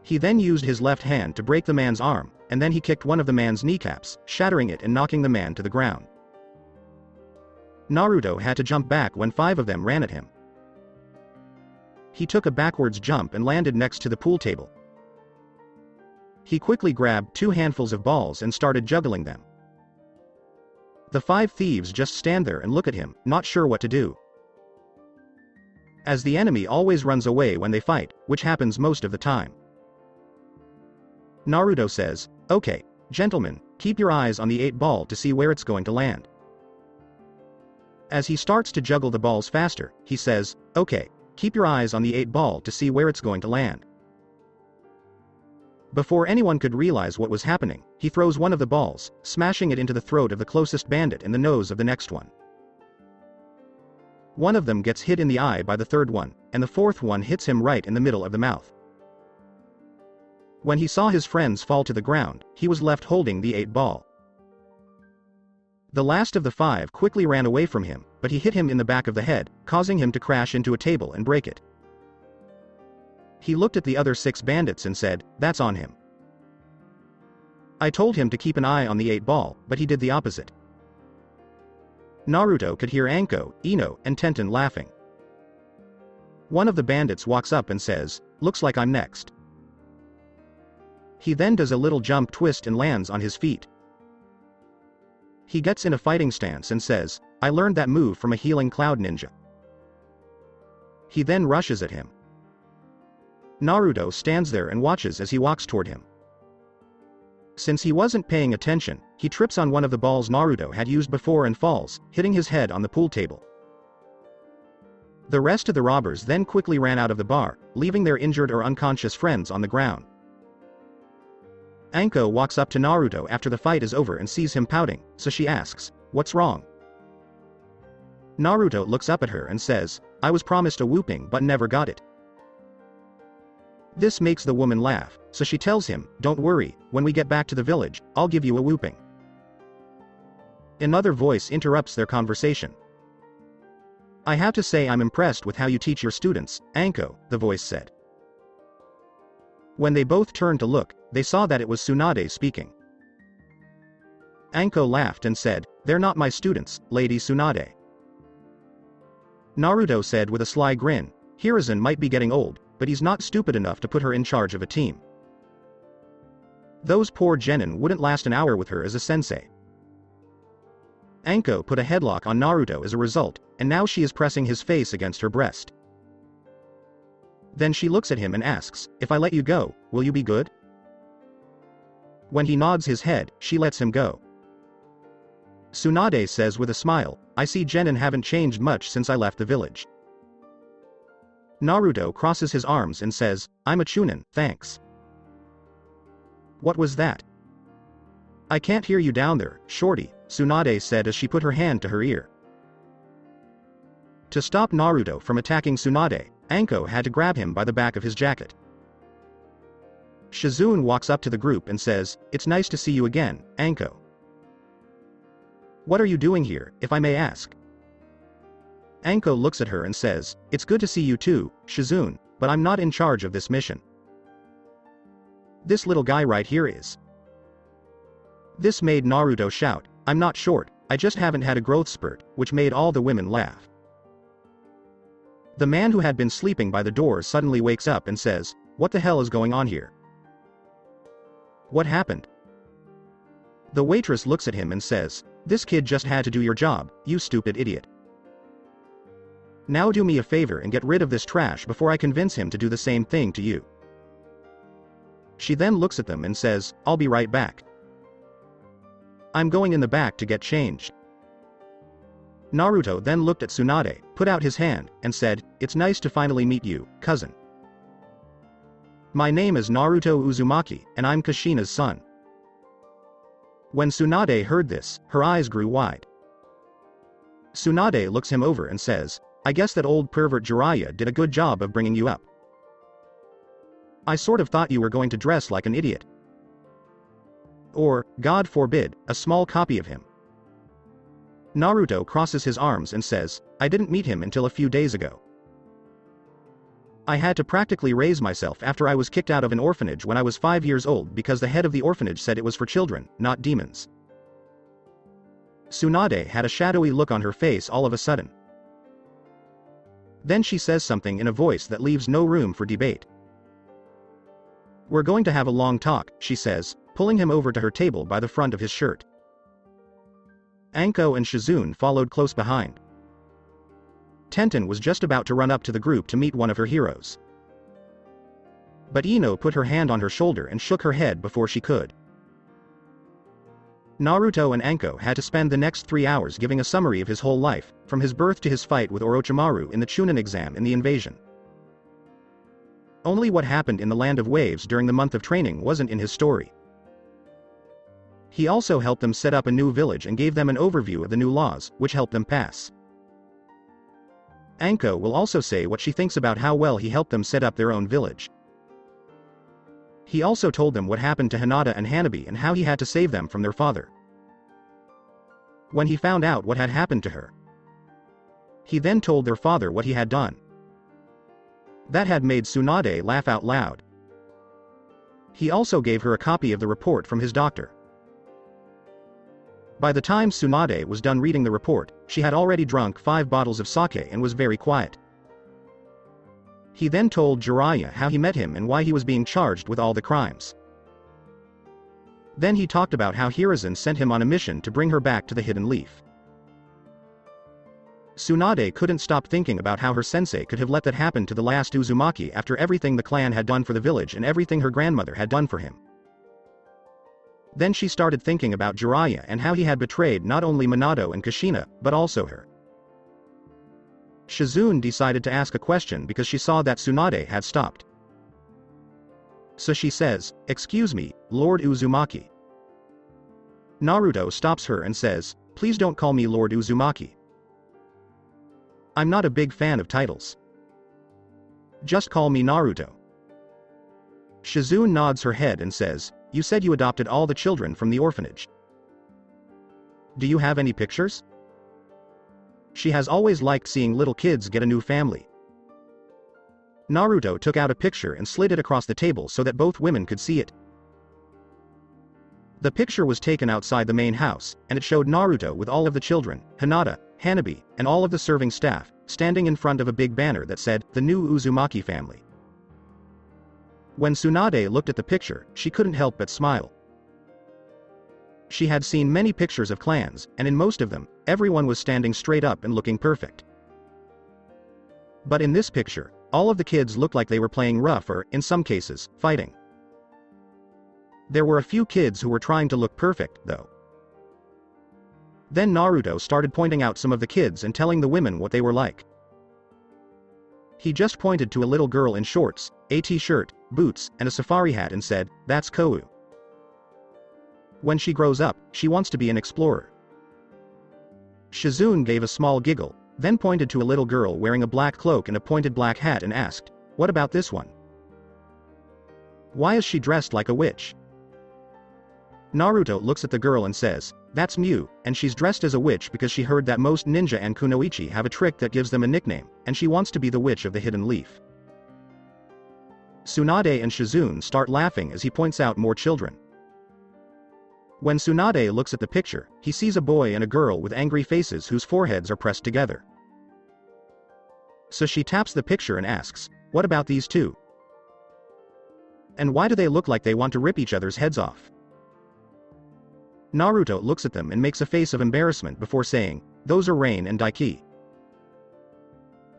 He then used his left hand to break the man's arm, and then he kicked one of the man's kneecaps, shattering it and knocking the man to the ground. Naruto had to jump back when 5 of them ran at him. He took a backwards jump and landed next to the pool table. He quickly grabbed 2 handfuls of balls and started juggling them. The 5 thieves just stand there and look at him, not sure what to do. As the enemy always runs away when they fight, which happens most of the time. Naruto says, "Okay, gentlemen, keep your eyes on the 8 ball to see where it's going to land." As he starts to juggle the balls faster, he says, "Okay, keep your eyes on the 8 ball to see where it's going to land." Before anyone could realize what was happening, he throws one of the balls, smashing it into the throat of the closest bandit and the nose of the next one. One of them gets hit in the eye by the third one, and the fourth one hits him right in the middle of the mouth. When he saw his friends fall to the ground, he was left holding the 8 ball. The last of the 5 quickly ran away from him, but he hit him in the back of the head, causing him to crash into a table and break it. He looked at the other 6 bandits and said, "That's on him. I told him to keep an eye on the 8 ball, but he did the opposite." Naruto could hear Anko, Ino, and Tenten laughing. One of the bandits walks up and says, "Looks like I'm next." He then does a little jump twist and lands on his feet. He gets in a fighting stance and says, "I learned that move from a healing cloud ninja." He then rushes at him. Naruto stands there and watches as he walks toward him. Since he wasn't paying attention, he trips on one of the balls Naruto had used before and falls, hitting his head on the pool table. The rest of the robbers then quickly ran out of the bar, leaving their injured or unconscious friends on the ground. Anko walks up to Naruto after the fight is over and sees him pouting, so she asks, "What's wrong?" Naruto looks up at her and says, "I was promised a whooping but never got it." This makes the woman laugh, so she tells him, "Don't worry, when we get back to the village, I'll give you a whooping." Another voice interrupts their conversation. "I have to say I'm impressed with how you teach your students, Anko," the voice said. When they both turned to look, they saw that it was Tsunade speaking. Anko laughed and said, "They're not my students, Lady Tsunade." Naruto said with a sly grin, "Hiruzen might be getting old, but he's not stupid enough to put her in charge of a team. Those poor genin wouldn't last an hour with her as a sensei." Anko put a headlock on Naruto as a result, and now she is pressing his face against her breast. Then she looks at him and asks, "If I let you go, will you be good?" When he nods his head, she lets him go. Tsunade says with a smile, "I see genin haven't changed much since I left the village." Naruto crosses his arms and says, "I'm a chunin, thanks." "What was that?" "I can't hear you down there, shorty," Tsunade said as she put her hand to her ear. To stop Naruto from attacking Tsunade, Anko had to grab him by the back of his jacket. Shizune walks up to the group and says, "It's nice to see you again, Anko." "What are you doing here, if I may ask?" Anko looks at her and says, "It's good to see you too, Shizune, but I'm not in charge of this mission. This little guy right here is." This made Naruto shout, "I'm not short, I just haven't had a growth spurt," which made all the women laugh. The man who had been sleeping by the door suddenly wakes up and says, "What the hell is going on here? What happened?" The waitress looks at him and says, "This kid just had to do your job, you stupid idiot. Now do me a favor and get rid of this trash before I convince him to do the same thing to you." She then looks at them and says, "I'll be right back. I'm going in the back to get changed." Naruto then looked at Tsunade, put out his hand, and said, "It's nice to finally meet you, cousin. My name is Naruto Uzumaki, and I'm Kushina's son." When Tsunade heard this, her eyes grew wide. Tsunade looks him over and says, "I guess that old pervert Jiraiya did a good job of bringing you up. I sort of thought you were going to dress like an idiot. Or, God forbid, a small copy of him." Naruto crosses his arms and says, "I didn't meet him until a few days ago. I had to practically raise myself after I was kicked out of an orphanage when I was 5 years old because the head of the orphanage said it was for children, not demons." Tsunade had a shadowy look on her face all of a sudden. Then she says something in a voice that leaves no room for debate. "We're going to have a long talk," she says, pulling him over to her table by the front of his shirt. Anko and Shizune followed close behind. Tenten was just about to run up to the group to meet one of her heroes. But Ino put her hand on her shoulder and shook her head before she could. Naruto and Anko had to spend the next 3 hours giving a summary of his whole life, from his birth to his fight with Orochimaru in the Chunin exam in the invasion. Only what happened in the Land of Waves during the month of training wasn't in his story. He also helped them set up a new village and gave them an overview of the new laws, which helped them pass. Anko will also say what she thinks about how well he helped them set up their own village. He also told them what happened to Hinata and Hanabi and how he had to save them from their father. When he found out what had happened to her, he then told their father what he had done. That had made Tsunade laugh out loud. He also gave her a copy of the report from his doctor. By the time Tsunade was done reading the report, she had already drunk 5 bottles of sake and was very quiet. He then told Jiraiya how he met him and why he was being charged with all the crimes. Then he talked about how Hiruzen sent him on a mission to bring her back to the Hidden Leaf. Tsunade couldn't stop thinking about how her sensei could have let that happen to the last Uzumaki after everything the clan had done for the village and everything her grandmother had done for him. Then she started thinking about Jiraiya and how he had betrayed not only Minato and Kushina, but also her. Shizune decided to ask a question because she saw that Tsunade had stopped. So she says, "Excuse me, Lord Uzumaki." Naruto stops her and says, "Please don't call me Lord Uzumaki. I'm not a big fan of titles. Just call me Naruto." Shizune nods her head and says, "You said you adopted all the children from the orphanage. Do you have any pictures?" She has always liked seeing little kids get a new family. Naruto took out a picture and slid it across the table so that both women could see it. The picture was taken outside the main house, and it showed Naruto with all of the children, Hinata, Hanabi, and all of the serving staff, standing in front of a big banner that said, "The new Uzumaki family." When Tsunade looked at the picture, she couldn't help but smile. She had seen many pictures of clans, and in most of them, everyone was standing straight up and looking perfect. But in this picture, all of the kids looked like they were playing rough or, in some cases, fighting. There were a few kids who were trying to look perfect, though. Then Naruto started pointing out some of the kids and telling the women what they were like. He just pointed to a little girl in shorts, a t-shirt, boots, and a safari hat and said, "That's Kou. When she grows up, she wants to be an explorer." Shizune gave a small giggle, then pointed to a little girl wearing a black cloak and a pointed black hat and asked, "What about this one? Why is she dressed like a witch?" Naruto looks at the girl and says, "That's Miu, and she's dressed as a witch because she heard that most ninja and kunoichi have a trick that gives them a nickname, and she wants to be the witch of the hidden leaf." Tsunade and Shizune start laughing as he points out more children. When Tsunade looks at the picture, he sees a boy and a girl with angry faces whose foreheads are pressed together. So she taps the picture and asks, "What about these two? And why do they look like they want to rip each other's heads off?" Naruto looks at them and makes a face of embarrassment before saying, "Those are Rain and Daiki.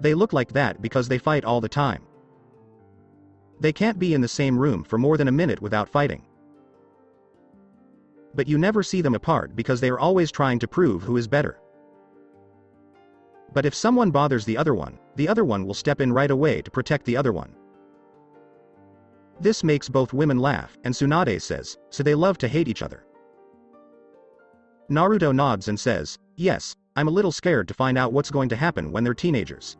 They look like that because they fight all the time. They can't be in the same room for more than a minute without fighting. But you never see them apart because they are always trying to prove who is better. But if someone bothers the other one will step in right away to protect the other one." This makes both women laugh, and Tsunade says, "So they love to hate each other." Naruto nods and says, "Yes, I'm a little scared to find out what's going to happen when they're teenagers.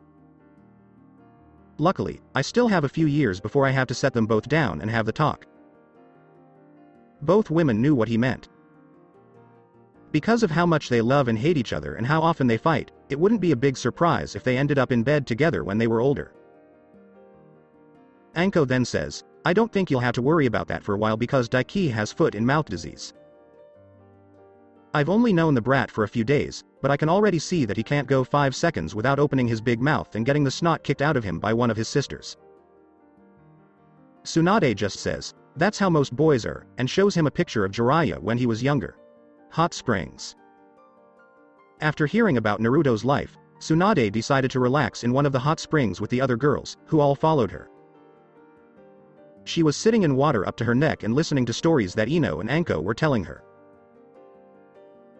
Luckily, I still have a few years before I have to set them both down and have the talk." Both women knew what he meant. Because of how much they love and hate each other and how often they fight, it wouldn't be a big surprise if they ended up in bed together when they were older. Anko then says, "I don't think you'll have to worry about that for a while because Daiki has foot-and-mouth disease. I've only known the brat for a few days, but I can already see that he can't go 5 seconds without opening his big mouth and getting the snot kicked out of him by one of his sisters." Tsunade just says, "That's how most boys are," and shows him a picture of Jiraiya when he was younger. Hot springs. After hearing about Naruto's life, Tsunade decided to relax in one of the hot springs with the other girls, who all followed her. She was sitting in water up to her neck and listening to stories that Ino and Anko were telling her.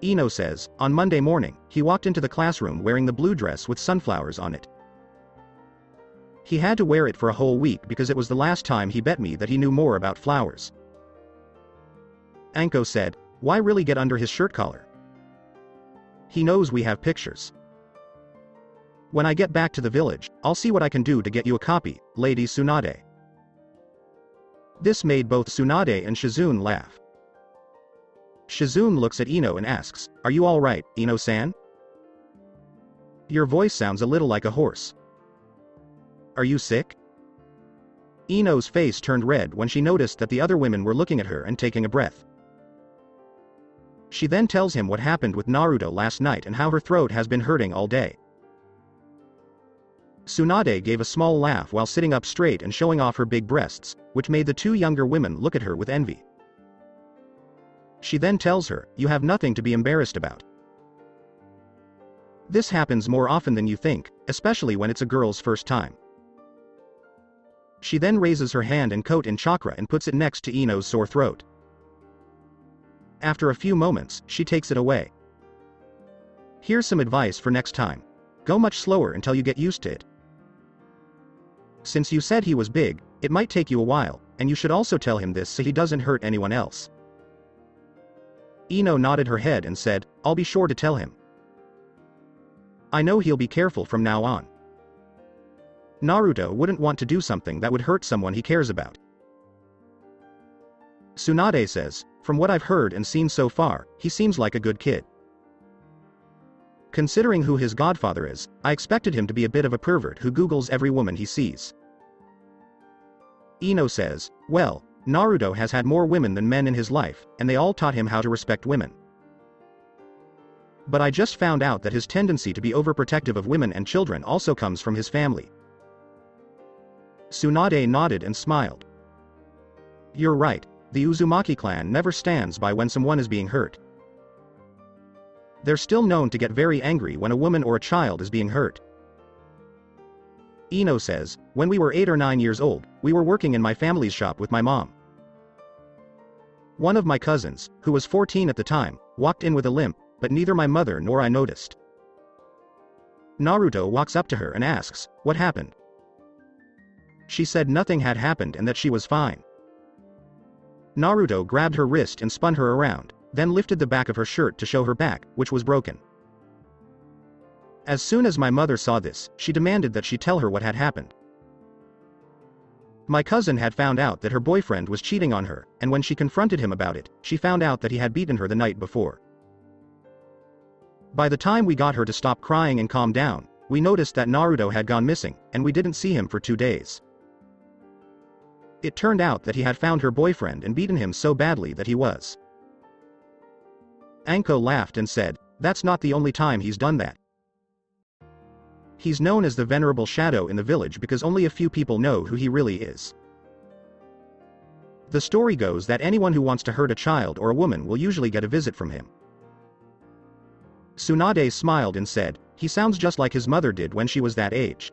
Ino says, on Monday morning, he walked into the classroom wearing the blue dress with sunflowers on it. He had to wear it for a whole week because it was the last time he bet me that he knew more about flowers. Anko said, "Why really get under his shirt collar? He knows we have pictures. When I get back to the village, I'll see what I can do to get you a copy, Lady Tsunade." This made both Tsunade and Shizune laugh. Shizune looks at Ino and asks, "Are you alright, Ino-san? Your voice sounds a little like a horse. Are you sick?" Ino's face turned red when she noticed that the other women were looking at her and taking a breath. She then tells him what happened with Naruto last night and how her throat has been hurting all day. Tsunade gave a small laugh while sitting up straight and showing off her big breasts, which made the two younger women look at her with envy. She then tells her, "You have nothing to be embarrassed about. This happens more often than you think, especially when it's a girl's first time." She then raises her hand and coat in chakra and puts it next to Ino's sore throat. After a few moments, she takes it away. "Here's some advice for next time. Go much slower until you get used to it. Since you said he was big, it might take you a while, and you should also tell him this so he doesn't hurt anyone else. Ino nodded her head and said, I'll be sure to tell him. I know he'll be careful from now on. Naruto wouldn't want to do something that would hurt someone he cares about. Tsunade says, from what I've heard and seen so far, he seems like a good kid. Considering who his godfather is, I expected him to be a bit of a pervert who Googles every woman he sees. Ino says, well, Naruto has had more women than men in his life, and they all taught him how to respect women. But I just found out that his tendency to be overprotective of women and children also comes from his family. Tsunade nodded and smiled. You're right, the Uzumaki clan never stands by when someone is being hurt. They're still known to get very angry when a woman or a child is being hurt. Ino says, when we were 8 or 9 years old, we were working in my family's shop with my mom. One of my cousins, who was 14 at the time, walked in with a limp, but neither my mother nor I noticed. Naruto walks up to her and asks, what happened? She said nothing had happened and that she was fine. Naruto grabbed her wrist and spun her around, then lifted the back of her shirt to show her back, which was broken. As soon as my mother saw this, she demanded that she tell her what had happened. My cousin had found out that her boyfriend was cheating on her, and when she confronted him about it, she found out that he had beaten her the night before. By the time we got her to stop crying and calm down, we noticed that Naruto had gone missing, and we didn't see him for 2 days. It turned out that he had found her boyfriend and beaten him so badly that he was. Anko laughed and said, that's not the only time he's done that. He's known as the Venerable Shadow in the village because only a few people know who he really is. The story goes that anyone who wants to hurt a child or a woman will usually get a visit from him. Tsunade smiled and said, he sounds just like his mother did when she was that age.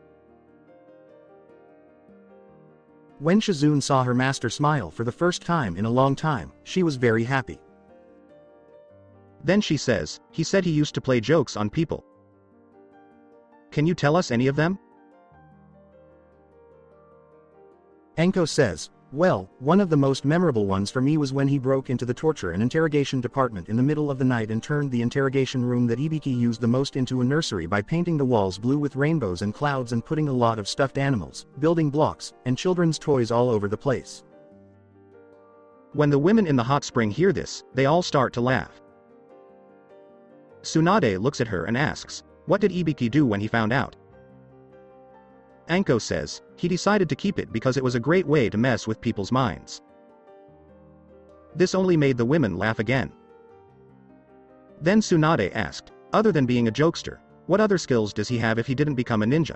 When Shizune saw her master smile for the first time in a long time, she was very happy. Then she says, he said he used to play jokes on people. Can you tell us any of them? Anko says, well, one of the most memorable ones for me was when he broke into the torture and interrogation department in the middle of the night and turned the interrogation room that Ibiki used the most into a nursery by painting the walls blue with rainbows and clouds and putting a lot of stuffed animals, building blocks, and children's toys all over the place. When the women in the hot spring hear this, they all start to laugh. Tsunade looks at her and asks, what did Ibiki do when he found out? Anko says, he decided to keep it because it was a great way to mess with people's minds. This only made the women laugh again. Then Tsunade asked, other than being a jokester, what other skills does he have if he didn't become a ninja?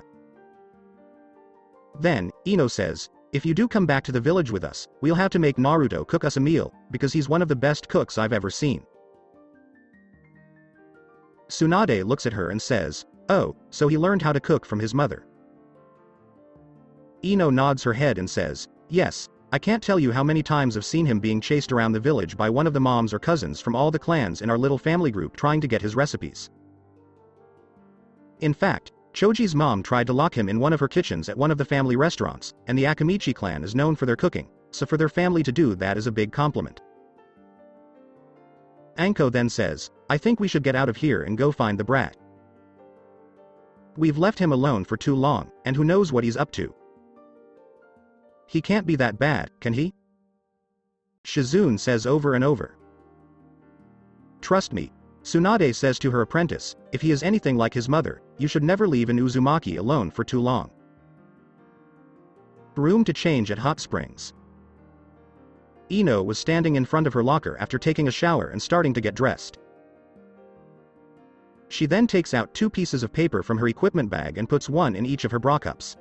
Then, Ino says, if you do come back to the village with us, we'll have to make Naruto cook us a meal, because he's one of the best cooks I've ever seen. Tsunade looks at her and says, oh, so he learned how to cook from his mother. Ino nods her head and says, yes, I can't tell you how many times I've seen him being chased around the village by one of the moms or cousins from all the clans in our little family group trying to get his recipes. In fact, Choji's mom tried to lock him in one of her kitchens at one of the family restaurants, and the Akamichi clan is known for their cooking, so for their family to do that is a big compliment. Anko then says, I think we should get out of here and go find the brat. We've left him alone for too long, and who knows what he's up to. He can't be that bad, can he? Shizune says over and over. Trust me, Tsunade says to her apprentice, if he is anything like his mother, you should never leave an Uzumaki alone for too long. Room to change at hot springs. Ino was standing in front of her locker after taking a shower and starting to get dressed. She then takes out 2 pieces of paper from her equipment bag and puts one in each of her bra cups.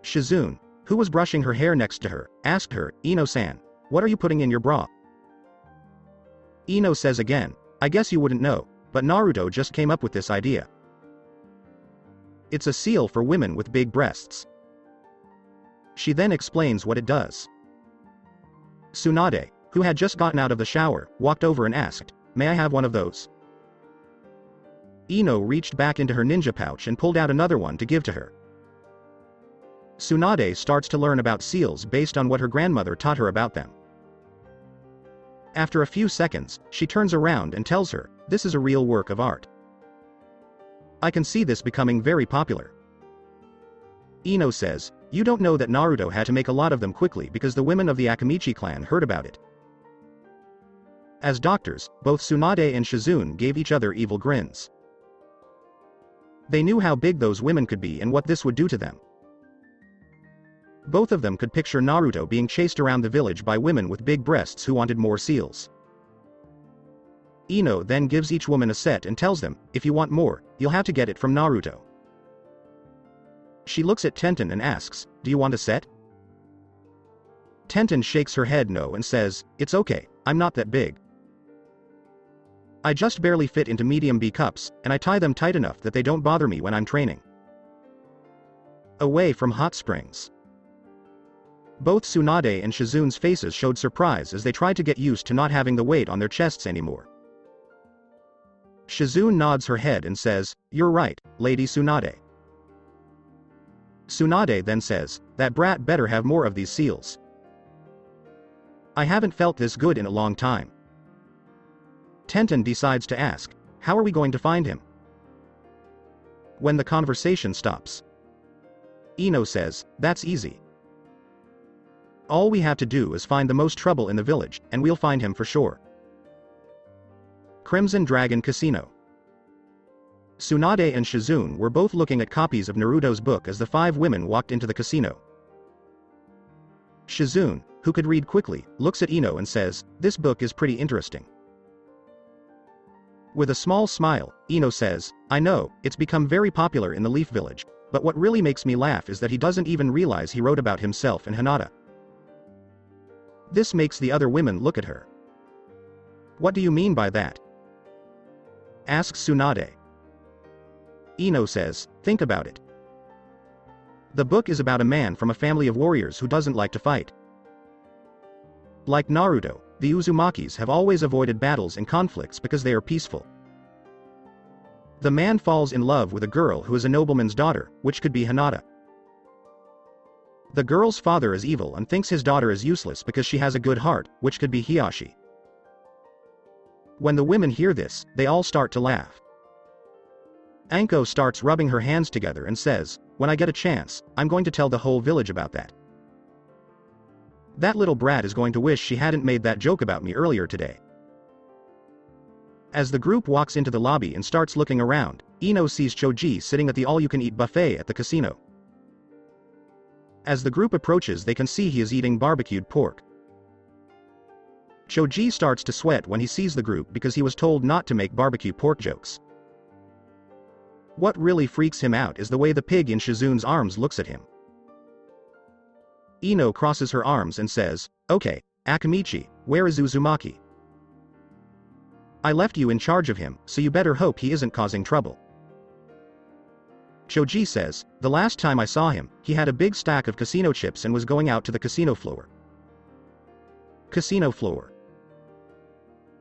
Shizune, who was brushing her hair next to her, asked her, Ino-san, what are you putting in your bra? Ino says again, I guess you wouldn't know, but Naruto just came up with this idea. It's a seal for women with big breasts. She then explains what it does. Tsunade, who had just gotten out of the shower, walked over and asked, may I have one of those? Ino reached back into her ninja pouch and pulled out another one to give to her. Tsunade starts to learn about seals based on what her grandmother taught her about them. After a few seconds, she turns around and tells her, "This is a real work of art. I can see this becoming very popular." Ino says, "You don't know that Naruto had to make a lot of them quickly because the women of the Akamichi clan heard about it." As doctors, both Tsunade and Shizune gave each other evil grins. They knew how big those women could be and what this would do to them. Both of them could picture Naruto being chased around the village by women with big breasts who wanted more seals. Ino then gives each woman a set and tells them, "If you want more, you'll have to get it from Naruto." She looks at Tenten and asks, "Do you want a set?" Tenten shakes her head no and says, "It's okay, I'm not that big. I just barely fit into medium B cups, and I tie them tight enough that they don't bother me when I'm training." Away from hot springs. Both Tsunade and Shizune's faces showed surprise as they tried to get used to not having the weight on their chests anymore. Shizune nods her head and says, "You're right, Lady Tsunade." Tsunade then says, "That brat better have more of these seals. I haven't felt this good in a long time." Tenten decides to ask, "How are we going to find him?" When the conversation stops, Ino says, "That's easy. All we have to do is find the most trouble in the village, and we'll find him for sure." Crimson Dragon Casino. Tsunade and Shizune were both looking at copies of Naruto's book as the five women walked into the casino. Shizune, who could read quickly, looks at Ino and says, "This book is pretty interesting." With a small smile, Ino says, "I know, it's become very popular in the Leaf Village, but what really makes me laugh is that he doesn't even realize he wrote about himself and Hinata." This makes the other women look at her. "What do you mean by that?" asks Tsunade. Ino says, "Think about it. The book is about a man from a family of warriors who doesn't like to fight. Like Naruto, the Uzumakis have always avoided battles and conflicts because they are peaceful. The man falls in love with a girl who is a nobleman's daughter, which could be Hinata. The girl's father is evil and thinks his daughter is useless because she has a good heart, which could be Hiyashi. When the women hear this, they all start to laugh. Anko starts rubbing her hands together and says, "When I get a chance, I'm going to tell the whole village about that. That little brat is going to wish she hadn't made that joke about me earlier today." As the group walks into the lobby and starts looking around, Ino sees Choji sitting at the all-you-can-eat buffet at the casino. As the group approaches, they can see he is eating barbecued pork. Choji starts to sweat when he sees the group because he was told not to make barbecue pork jokes. What really freaks him out is the way the pig in Shizune's arms looks at him. Ino crosses her arms and says, "Okay, Akamichi, where is Uzumaki? I left you in charge of him, so you better hope he isn't causing trouble." Choji says, "The last time I saw him, he had a big stack of casino chips and was going out to the casino floor." Casino floor.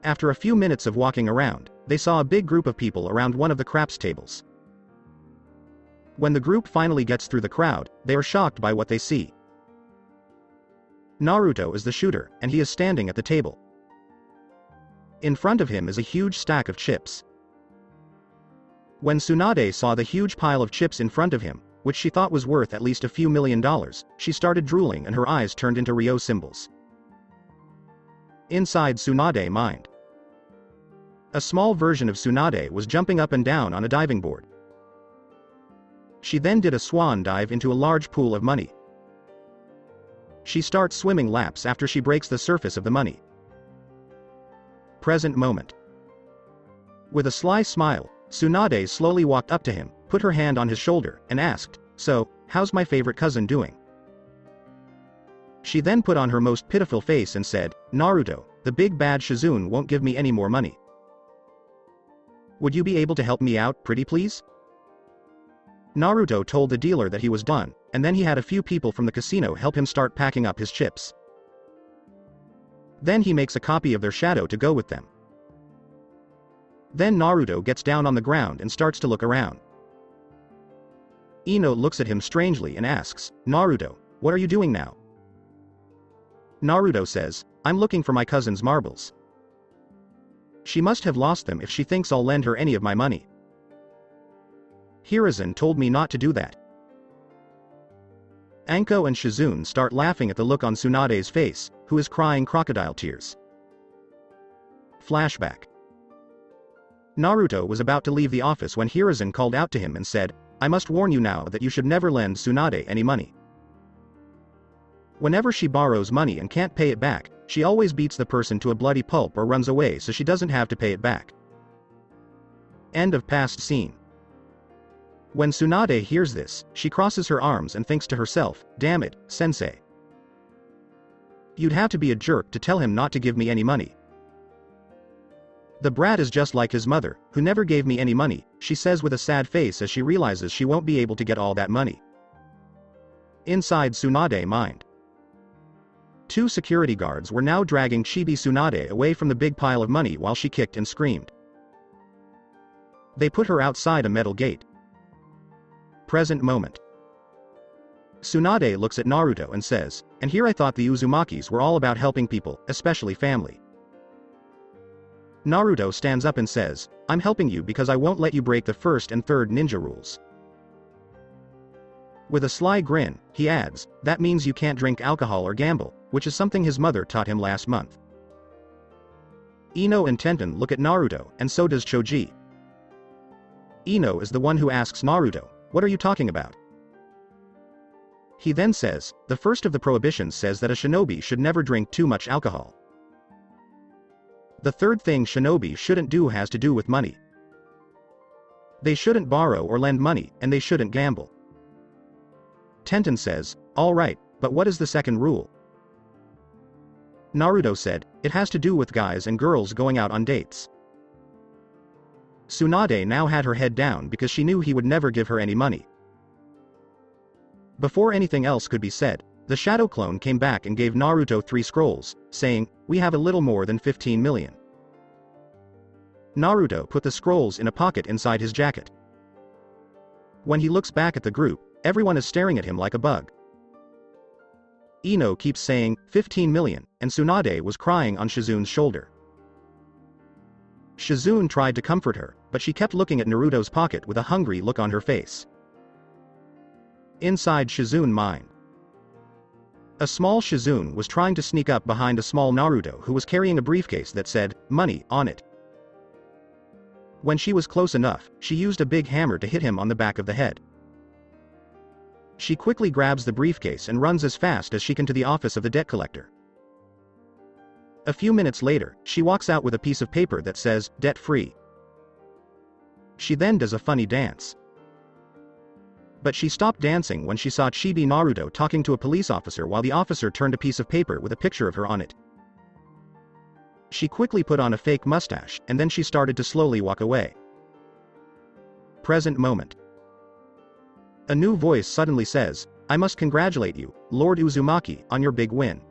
After a few minutes of walking around, they saw a big group of people around one of the craps tables. When the group finally gets through the crowd, they are shocked by what they see. Naruto is the shooter, and he is standing at the table. In front of him is a huge stack of chips. When Tsunade saw the huge pile of chips in front of him, which she thought was worth at least a few $1,000,000, she started drooling and her eyes turned into Ryo symbols. Inside Tsunade's mind, a small version of Tsunade was jumping up and down on a diving board. She then did a swan dive into a large pool of money. She starts swimming laps after she breaks the surface of the money. Present moment. With a sly smile, Tsunade slowly walked up to him, put her hand on his shoulder, and asked, "So, how's my favorite cousin doing?" She then put on her most pitiful face and said, "Naruto, the big bad Shizune won't give me any more money. Would you be able to help me out, pretty please?" Naruto told the dealer that he was done, and then he had a few people from the casino help him start packing up his chips. Then he makes a copy of their shadow to go with them. Then Naruto gets down on the ground and starts to look around. Ino looks at him strangely and asks, "Naruto, what are you doing now?" Naruto says, "I'm looking for my cousin's marbles. She must have lost them if she thinks I'll lend her any of my money. Hiruzen told me not to do that." Anko and Shizune start laughing at the look on Tsunade's face, who is crying crocodile tears. Flashback. Naruto was about to leave the office when Hiruzen called out to him and said, "I must warn you now that you should never lend Tsunade any money. Whenever she borrows money and can't pay it back, she always beats the person to a bloody pulp or runs away so she doesn't have to pay it back." End of past scene. When Tsunade hears this, she crosses her arms and thinks to herself, "Damn it, sensei. You'd have to be a jerk to tell him not to give me any money. The brat is just like his mother, who never gave me any money," she says with a sad face as she realizes she won't be able to get all that money. Inside Tsunade's mind. 2 security guards were now dragging Chibi Tsunade away from the big pile of money while she kicked and screamed. They put her outside a metal gate. Present moment. Tsunade looks at Naruto and says, "And here I thought the Uzumakis were all about helping people, especially family." Naruto stands up and says, "I'm helping you because I won't let you break the first and third ninja rules." With a sly grin, he adds, "That means you can't drink alcohol or gamble," which is something his mother taught him last month. Ino and Tenten look at Naruto, and so does Choji. Ino is the one who asks Naruto, "What are you talking about?" He then says, "The first of the prohibitions says that a shinobi should never drink too much alcohol. The third thing shinobi shouldn't do has to do with money. They shouldn't borrow or lend money, and they shouldn't gamble." Tenten says, "All right, but what is the second rule?" Naruto said, "It has to do with guys and girls going out on dates." Tsunade now had her head down because she knew he would never give her any money. Before anything else could be said, the shadow clone came back and gave Naruto 3 scrolls, saying, "We have a little more than 15 million. Naruto put the scrolls in a pocket inside his jacket. When he looks back at the group, everyone is staring at him like a bug. Ino keeps saying, 15 million, and Tsunade was crying on Shizune's shoulder. Shizune tried to comfort her, but she kept looking at Naruto's pocket with a hungry look on her face. Inside Shizune's mind. A small Shizune was trying to sneak up behind a small Naruto who was carrying a briefcase that said, "Money," on it. When she was close enough, she used a big hammer to hit him on the back of the head. She quickly grabs the briefcase and runs as fast as she can to the office of the debt collector. A few minutes later, she walks out with a piece of paper that says, "Debt-free." She then does a funny dance. But she stopped dancing when she saw Chibi Naruto talking to a police officer while the officer turned a piece of paper with a picture of her on it. She quickly put on a fake mustache, and then she started to slowly walk away. Present moment. A new voice suddenly says, "I must congratulate you, Lord Uzumaki, on your big win."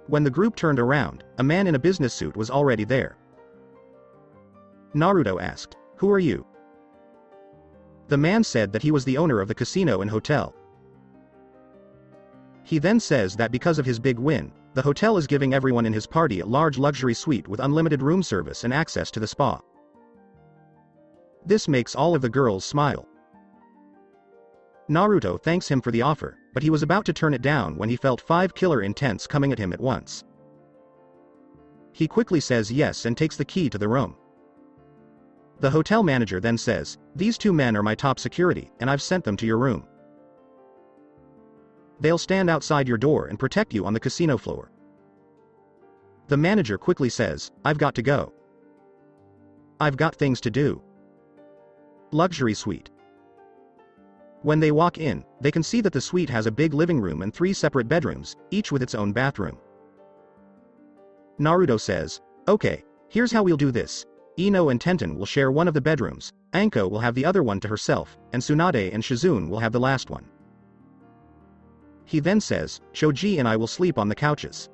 When the group turned around, a man in a business suit was already there. Naruto asked, "Who are you?" The man said that he was the owner of the casino and hotel. He then says that because of his big win, the hotel is giving everyone in his party a large luxury suite with unlimited room service and access to the spa. This makes all of the girls smile. Naruto thanks him for the offer, but he was about to turn it down when he felt 5 killer intents coming at him at once. He quickly says yes and takes the key to the room. The hotel manager then says, "These 2 men are my top security, and I've sent them to your room. They'll stand outside your door and protect you on the casino floor." The manager quickly says, "I've got to go. I've got things to do." Luxury suite. When they walk in, they can see that the suite has a big living room and 3 separate bedrooms, each with its own bathroom. Naruto says, "Okay, here's how we'll do this. Ino and Tenten will share one of the bedrooms, Anko will have the other one to herself, and Tsunade and Shizune will have the last one." He then says, "Choji and I will sleep on the couches."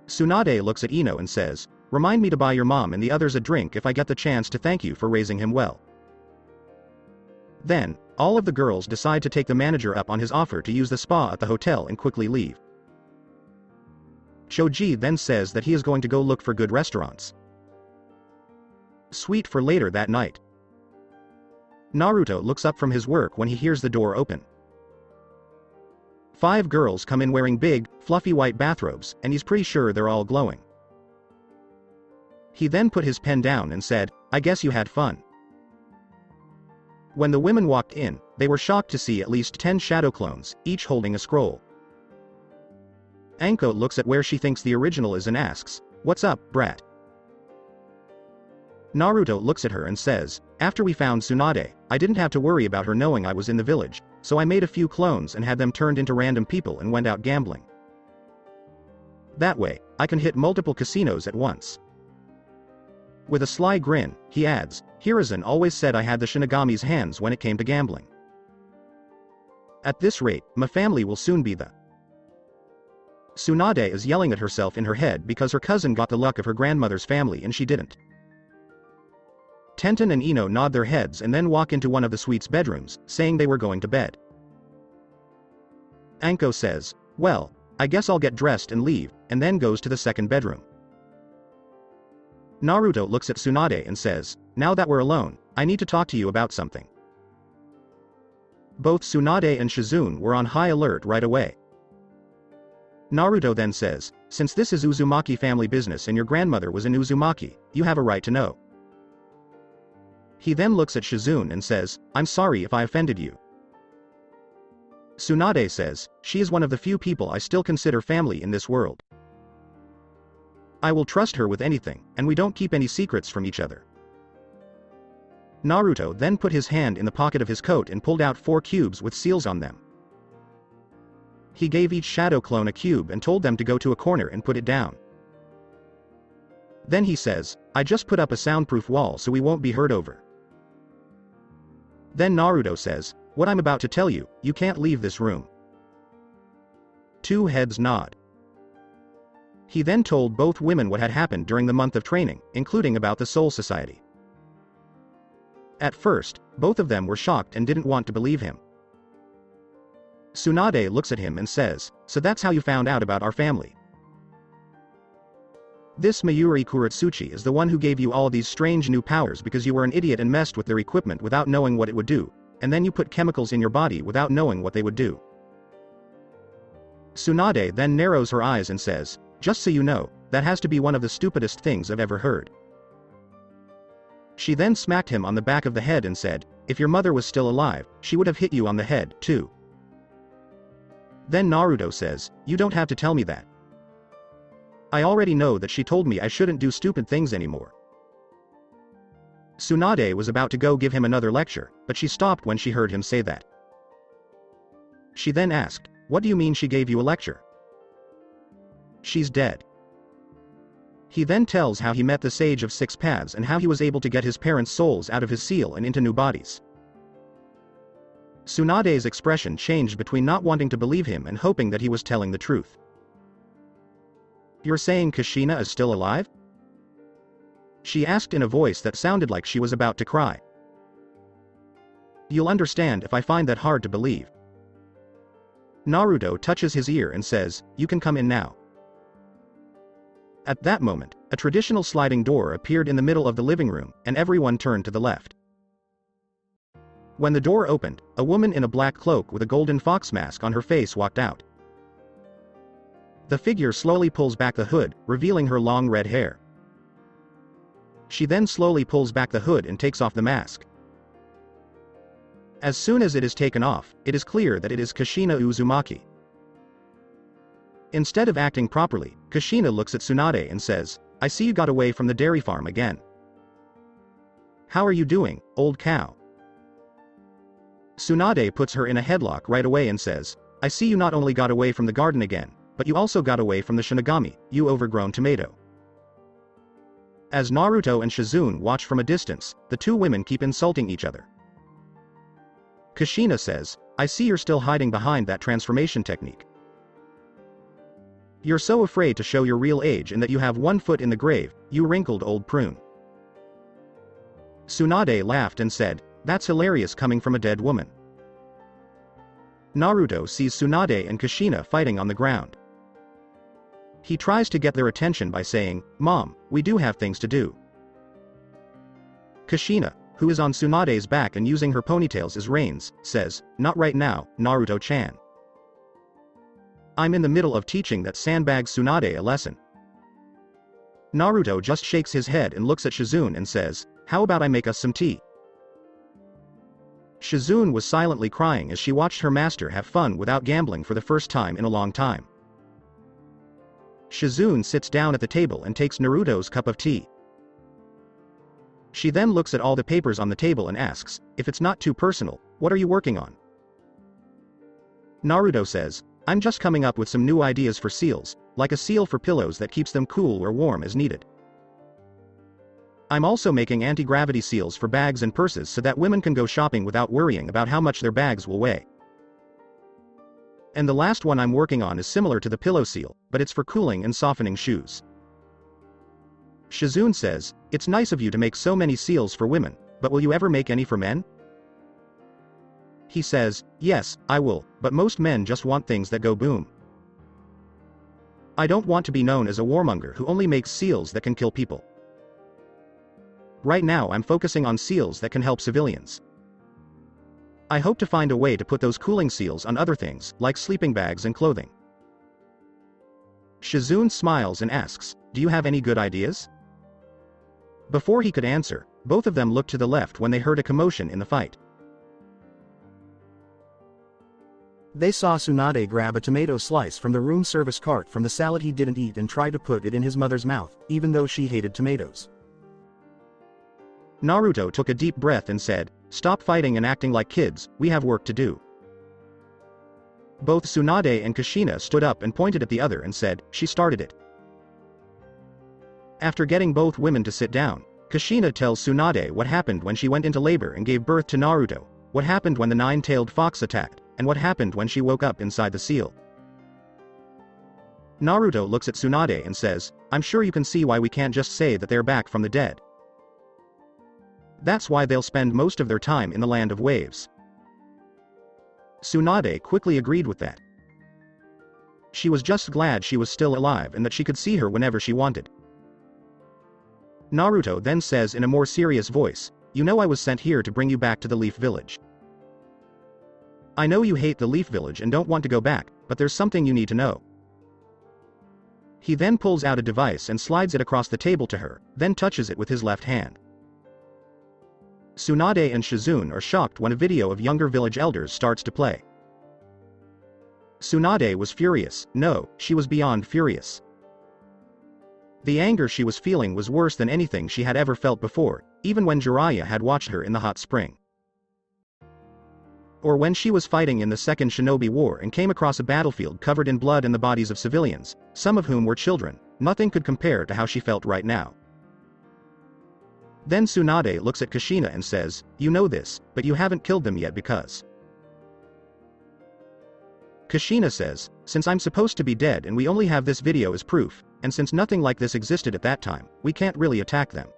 Tsunade looks at Ino and says, remind me to buy your mom and the others a drink if I get the chance to thank you for raising him well. Then, all of the girls decide to take the manager up on his offer to use the spa at the hotel and quickly leave. Choji then says that he is going to go look for good restaurants. Sweet for later that night. Naruto looks up from his work when he hears the door open. 5 girls come in wearing big, fluffy white bathrobes, and he's pretty sure they're all glowing. He then put his pen down and said, "I guess you had fun." When the women walked in, they were shocked to see at least 10 shadow clones, each holding a scroll. Anko looks at where she thinks the original is and asks, "What's up, brat?" Naruto looks at her and says, "After we found Tsunade, I didn't have to worry about her knowing I was in the village, so I made a few clones and had them turned into random people and went out gambling. That way, I can hit multiple casinos at once." With a sly grin, he adds, "Hiruzen always said I had the Shinigami's hands when it came to gambling. At this rate, my family will soon be the..." Tsunade is yelling at herself in her head because her cousin got the luck of her grandmother's family and she didn't. Tenten and Ino nod their heads and then walk into one of the suite's bedrooms, saying they were going to bed. Anko says, "Well, I guess I'll get dressed and leave," and then goes to the second bedroom. Naruto looks at Tsunade and says, "Now that we're alone, I need to talk to you about something." Both Tsunade and Shizune were on high alert right away. Naruto then says, "Since this is Uzumaki family business and your grandmother was in Uzumaki, you have a right to know." He then looks at Shizune and says, "I'm sorry if I offended you." Tsunade says, "She is one of the few people I still consider family in this world. I will trust her with anything, and we don't keep any secrets from each other." Naruto then put his hand in the pocket of his coat and pulled out 4 cubes with seals on them. He gave each shadow clone a cube and told them to go to a corner and put it down. Then he says, "I just put up a soundproof wall so we won't be heard over." Then Naruto says, "What I'm about to tell you, you can't leave this room." 2 heads nod. He then told both women what had happened during the month of training, including about the Soul Society. At first, both of them were shocked and didn't want to believe him. Tsunade looks at him and says, "So that's how you found out about our family. This Mayuri Kuratsuchi is the one who gave you all these strange new powers because you were an idiot and messed with their equipment without knowing what it would do, and then you put chemicals in your body without knowing what they would do." Tsunade then narrows her eyes and says, "Just so you know, that has to be one of the stupidest things I've ever heard." She then smacked him on the back of the head and said, "If your mother was still alive, she would have hit you on the head, too." Then Naruto says, "You don't have to tell me that. I already know that she told me I shouldn't do stupid things anymore." Tsunade was about to go give him another lecture, but she stopped when she heard him say that. She then asked, "What do you mean she gave you a lecture? She's dead." He then tells how he met the Sage of 6 Paths and how he was able to get his parents' souls out of his seal and into new bodies. Tsunade's expression changed between not wanting to believe him and hoping that he was telling the truth. "You're saying Kushina is still alive?" She asked in a voice that sounded like she was about to cry. "You'll understand if I find that hard to believe." Naruto touches his ear and says, "You can come in now." At that moment, a traditional sliding door appeared in the middle of the living room, and everyone turned to the left. When the door opened, a woman in a black cloak with a golden fox mask on her face walked out. The figure slowly pulls back the hood, revealing her long red hair. She then slowly pulls back the hood and takes off the mask. As soon as it is taken off, it is clear that it is Kushina Uzumaki. Instead of acting properly, Kushina looks at Tsunade and says, "I see you got away from the dairy farm again. How are you doing, old cow?" Tsunade puts her in a headlock right away and says, "I see you not only got away from the garden again, but you also got away from the Shinigami, you overgrown tomato." As Naruto and Shizune watch from a distance, the 2 women keep insulting each other. Kushina says, "I see you're still hiding behind that transformation technique." You're so afraid to show your real age and that you have one foot in the grave, you wrinkled old prune. Tsunade laughed and said, "That's hilarious coming from a dead woman." Naruto sees Tsunade and Kushina fighting on the ground. He tries to get their attention by saying, "Mom, we do have things to do." Kushina, who is on Tsunade's back and using her ponytails as reins, says, "Not right now, Naruto-chan. I'm in the middle of teaching that sandbag Tsunade a lesson." Naruto just shakes his head and looks at Shizune and says, "How about I make us some tea?" Shizune was silently crying as she watched her master have fun without gambling for the first time in a long time. Shizune sits down at the table and takes Naruto's cup of tea. She then looks at all the papers on the table and asks, "If it's not too personal, what are you working on?" Naruto says, "I'm just coming up with some new ideas for seals, like a seal for pillows that keeps them cool or warm as needed. I'm also making anti-gravity seals for bags and purses so that women can go shopping without worrying about how much their bags will weigh. And the last one I'm working on is similar to the pillow seal, but it's for cooling and softening shoes." Shizune says, "It's nice of you to make so many seals for women, but will you ever make any for men?" He says, "Yes, I will, but most men just want things that go boom. I don't want to be known as a warmonger who only makes seals that can kill people. Right now I'm focusing on seals that can help civilians. I hope to find a way to put those cooling seals on other things, like sleeping bags and clothing." Shizune smiles and asks, "Do you have any good ideas?" Before he could answer, both of them looked to the left when they heard a commotion in the fight. They saw Tsunade grab a tomato slice from the room service cart from the salad he didn't eat and try to put it in his mother's mouth, even though she hated tomatoes. Naruto took a deep breath and said, "Stop fighting and acting like kids, we have work to do." Both Tsunade and Kushina stood up and pointed at the other and said, "She started it." After getting both women to sit down, Kushina tells Tsunade what happened when she went into labor and gave birth to Naruto, what happened when the nine-tailed fox attacked, and what happened when she woke up inside the seal. Naruto looks at Tsunade and says, "I'm sure you can see why we can't just say that they're back from the dead. That's why they'll spend most of their time in the land of waves." Tsunade quickly agreed with that. She was just glad she was still alive and that she could see her whenever she wanted. Naruto then says in a more serious voice, "You know I was sent here to bring you back to the Leaf Village. I know you hate the Leaf Village and don't want to go back, but there's something you need to know." He then pulls out a device and slides it across the table to her, then touches it with his left hand. Tsunade and Shizune are shocked when a video of younger village elders starts to play. Tsunade was furious. No, she was beyond furious. The anger she was feeling was worse than anything she had ever felt before, even when Jiraiya had watched her in the hot spring. Or when she was fighting in the Second Shinobi War and came across a battlefield covered in blood and the bodies of civilians, some of whom were children. Nothing could compare to how she felt right now. Then Tsunade looks at Kushina and says, "You know this, but you haven't killed them yet because..." Kushina says, "Since I'm supposed to be dead and we only have this video as proof, and since nothing like this existed at that time, we can't really attack them."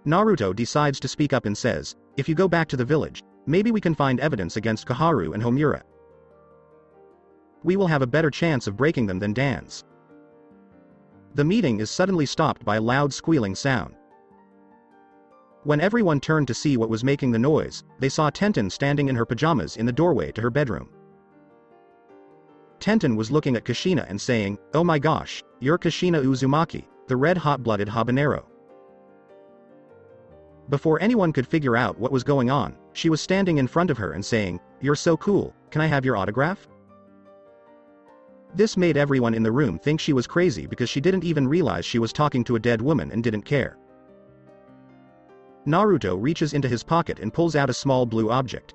Naruto decides to speak up and says, "If you go back to the village, maybe we can find evidence against Koharu and Homura. We will have a better chance of breaking them than Dan's." The meeting is suddenly stopped by a loud squealing sound. When everyone turned to see what was making the noise, they saw Tenten standing in her pajamas in the doorway to her bedroom. Tenten was looking at Kushina and saying, "Oh my gosh, you're Kushina Uzumaki, the red hot-blooded habanero." Before anyone could figure out what was going on, she was standing in front of her and saying, "You're so cool, can I have your autograph?" This made everyone in the room think she was crazy because she didn't even realize she was talking to a dead woman and didn't care. Naruto reaches into his pocket and pulls out a small blue object.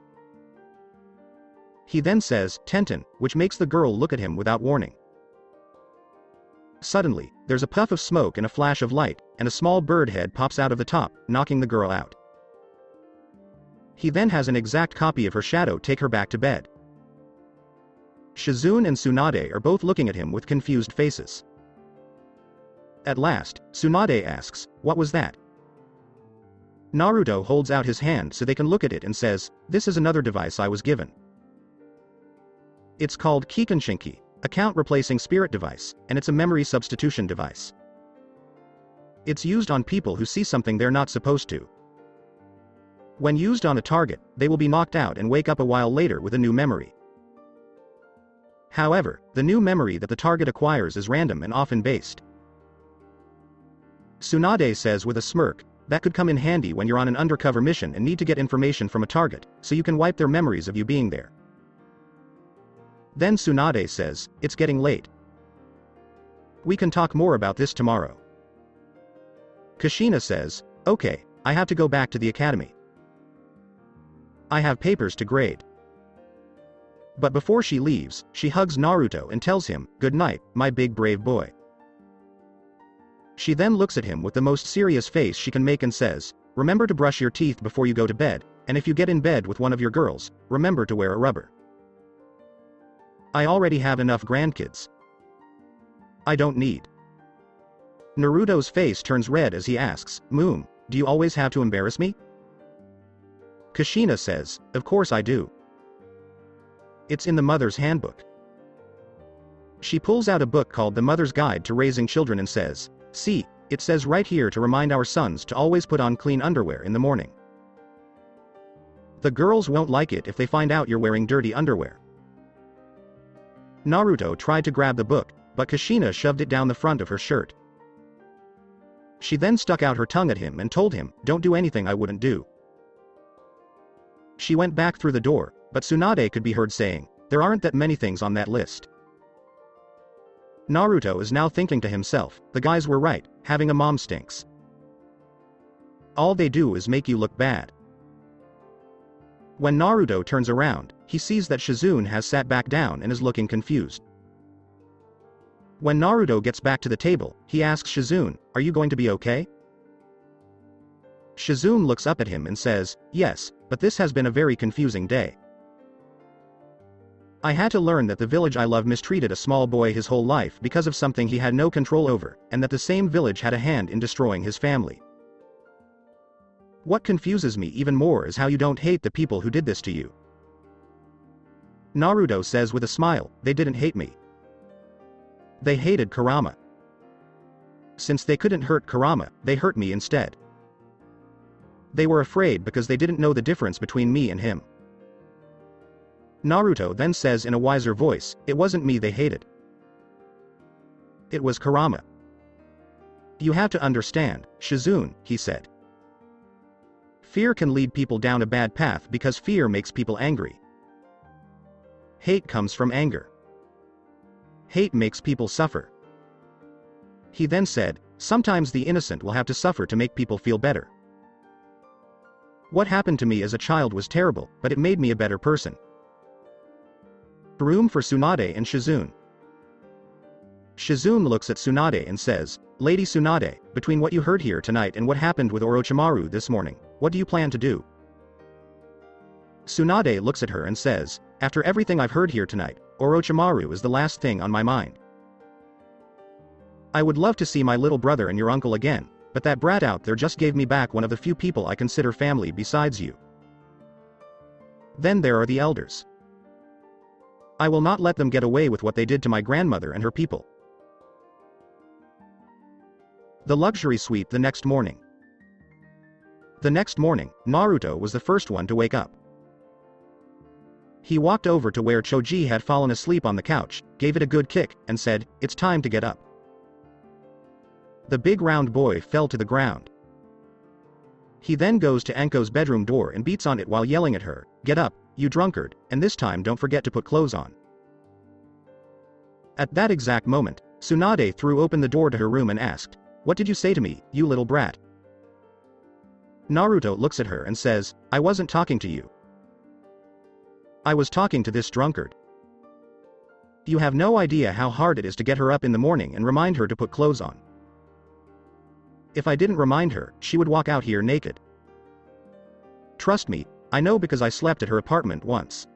He then says, "Tenten," which makes the girl look at him without warning. Suddenly, there's a puff of smoke and a flash of light, and a small bird head pops out of the top, knocking the girl out. He then has an exact copy of her shadow take her back to bed. Shizune and Tsunade are both looking at him with confused faces. At last, Tsunade asks, "What was that?" Naruto holds out his hand so they can look at it and says, "This is another device I was given. It's called Kikanshinki, account replacing spirit device, and it's a memory substitution device. It's used on people who see something they're not supposed to. When used on a target, they will be knocked out and wake up a while later with a new memory. However, the new memory that the target acquires is random and often based." Tsunade says with a smirk, "That could come in handy when you're on an undercover mission and need to get information from a target, so you can wipe their memories of you being there." Then Tsunade says, "It's getting late. We can talk more about this tomorrow." Kushina says, "Okay, I have to go back to the academy. I have papers to grade." But before she leaves, she hugs Naruto and tells him, "Good night, my big brave boy." She then looks at him with the most serious face she can make and says, "Remember to brush your teeth before you go to bed, and if you get in bed with one of your girls, remember to wear a rubber. I already have enough grandkids. I don't need." Naruto's face turns red as he asks, "Moon, do you always have to embarrass me?" Kushina says, "Of course I do. It's in the Mother's Handbook." She pulls out a book called The Mother's Guide to Raising Children and says, "See, it says right here to remind our sons to always put on clean underwear in the morning. The girls won't like it if they find out you're wearing dirty underwear." Naruto tried to grab the book, but Kushina shoved it down the front of her shirt. She then stuck out her tongue at him and told him, "Don't do anything I wouldn't do." She went back through the door, but Tsunade could be heard saying, "There aren't that many things on that list." Naruto is now thinking to himself, the guys were right, having a mom stinks. All they do is make you look bad. When Naruto turns around, he sees that Shizune has sat back down and is looking confused. When Naruto gets back to the table, he asks Shizune, "Are you going to be okay?" Shizune looks up at him and says, "Yes, but this has been a very confusing day. I had to learn that the village I love mistreated a small boy his whole life because of something he had no control over, and that the same village had a hand in destroying his family. What confuses me even more is how you don't hate the people who did this to you." Naruto says with a smile, "They didn't hate me. They hated Kurama. Since they couldn't hurt Kurama, they hurt me instead. They were afraid because they didn't know the difference between me and him." Naruto then says in a wiser voice, "It wasn't me they hated. It was Kurama. You have to understand, Shizune," he said. "Fear can lead people down a bad path because fear makes people angry. Hate comes from anger. Hate makes people suffer." He then said, "Sometimes the innocent will have to suffer to make people feel better. What happened to me as a child was terrible, but it made me a better person." Room for Tsunade and Shizune. Shizune looks at Tsunade and says, "Lady Tsunade, between what you heard here tonight and what happened with Orochimaru this morning, what do you plan to do?" Tsunade looks at her and says, "After everything I've heard here tonight, Orochimaru is the last thing on my mind. I would love to see my little brother and your uncle again, but that brat out there just gave me back one of the few people I consider family besides you. Then there are the elders. I will not let them get away with what they did to my grandmother and her people." The luxury suite the next morning. The next morning, Naruto was the first one to wake up. He walked over to where Choji had fallen asleep on the couch, gave it a good kick, and said, "It's time to get up." The big round boy fell to the ground. He then goes to Anko's bedroom door and beats on it while yelling at her, "Get up, you drunkard, and this time don't forget to put clothes on." At that exact moment, Tsunade threw open the door to her room and asked, "What did you say to me, you little brat?" Naruto looks at her and says, "I wasn't talking to you. I was talking to this drunkard. You have no idea how hard it is to get her up in the morning and remind her to put clothes on. If I didn't remind her, she would walk out here naked. Trust me, I know because I slept at her apartment once."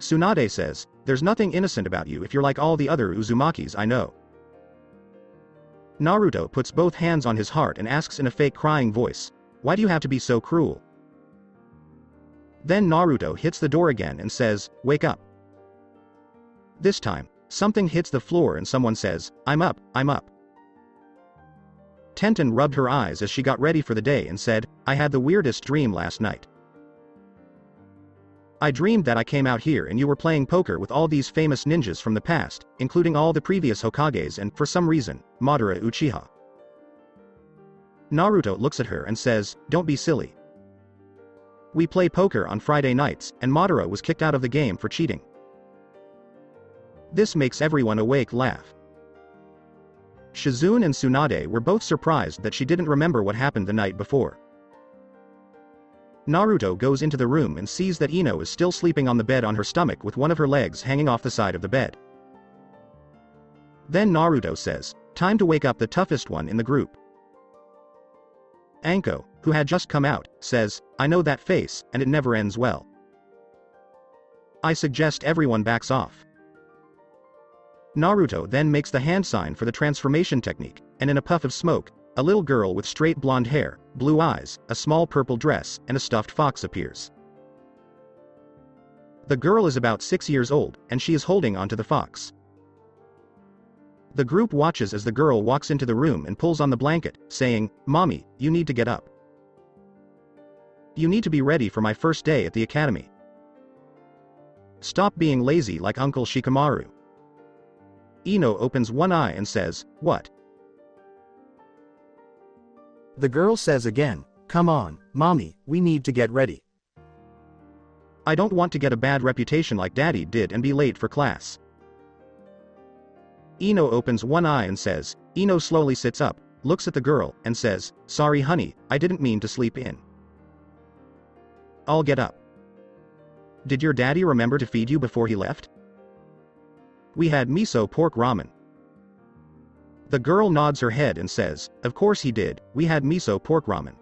Tsunade says, there's nothing innocent about you if you're like all the other Uzumakis I know. Naruto puts both hands on his heart and asks in a fake crying voice, why do you have to be so cruel? Then Naruto hits the door again and says, wake up. This time, something hits the floor and someone says, I'm up, I'm up. Tenten rubbed her eyes as she got ready for the day and said, I had the weirdest dream last night. I dreamed that I came out here and you were playing poker with all these famous ninjas from the past, including all the previous Hokages and, for some reason, Madara Uchiha. Naruto looks at her and says, don't be silly. We play poker on Friday nights, and Madara was kicked out of the game for cheating. This makes everyone awake laugh. Shizune and Tsunade were both surprised that she didn't remember what happened the night before. Naruto goes into the room and sees that Ino is still sleeping on the bed on her stomach with one of her legs hanging off the side of the bed. Then Naruto says, time to wake up the toughest one in the group. Anko, who had just come out, says, I know that face, and it never ends well. I suggest everyone backs off. Naruto then makes the hand sign for the transformation technique, and in a puff of smoke, a little girl with straight blonde hair, blue eyes, a small purple dress, and a stuffed fox appears. The girl is about 6 years old, and she is holding onto the fox. The group watches as the girl walks into the room and pulls on the blanket, saying, Mommy, you need to get up. You need to be ready for my first day at the academy. Stop being lazy like Uncle Shikamaru. Ino opens one eye and says, what? The girl says again, come on, Mommy, we need to get ready. I don't want to get a bad reputation like Daddy did and be late for class. Ino opens one eye and says, Ino slowly sits up, looks at the girl, and says, sorry honey, I didn't mean to sleep in. I'll get up. Did your daddy remember to feed you before he left? We had miso pork ramen. The girl nods her head and says, of course he did, we had miso pork ramen.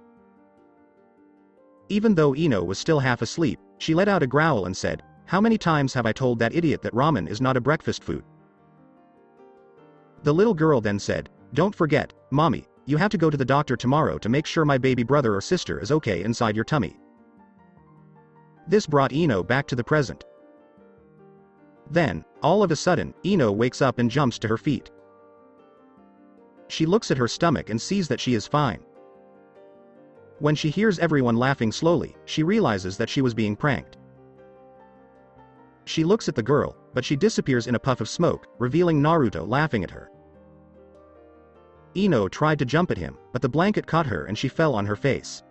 Even though Ino was still half asleep, she let out a growl and said, how many times have I told that idiot that ramen is not a breakfast food? The little girl then said, don't forget, Mommy, you have to go to the doctor tomorrow to make sure my baby brother or sister is okay inside your tummy. This brought Ino back to the present. Then, all of a sudden, Ino wakes up and jumps to her feet. She looks at her stomach and sees that she is fine. When she hears everyone laughing slowly, she realizes that she was being pranked. She looks at the girl, but she disappears in a puff of smoke, revealing Naruto laughing at her. Ino tried to jump at him, but the blanket caught her and she fell on her face.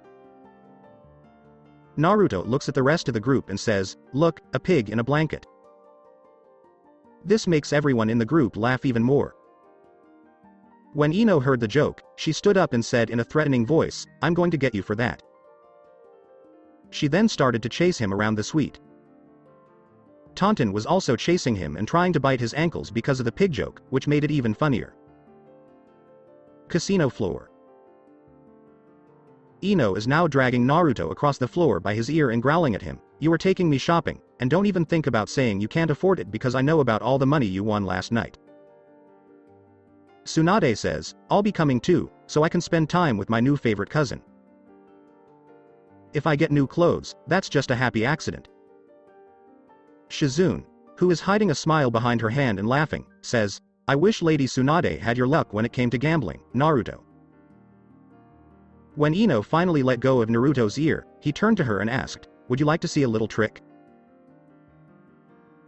Naruto looks at the rest of the group and says, look, a pig in a blanket. This makes everyone in the group laugh even more. When Ino heard the joke, she stood up and said in a threatening voice, I'm going to get you for that. She then started to chase him around the suite. Taunton was also chasing him and trying to bite his ankles because of the pig joke, which made it even funnier. Casino floor. Ino is now dragging Naruto across the floor by his ear and growling at him, you are taking me shopping, and don't even think about saying you can't afford it because I know about all the money you won last night. Tsunade says, I'll be coming too, so I can spend time with my new favorite cousin. If I get new clothes, that's just a happy accident. Shizune, who is hiding a smile behind her hand and laughing, says, I wish Lady Tsunade had your luck when it came to gambling, Naruto. When Ino finally let go of Naruto's ear, he turned to her and asked, would you like to see a little trick?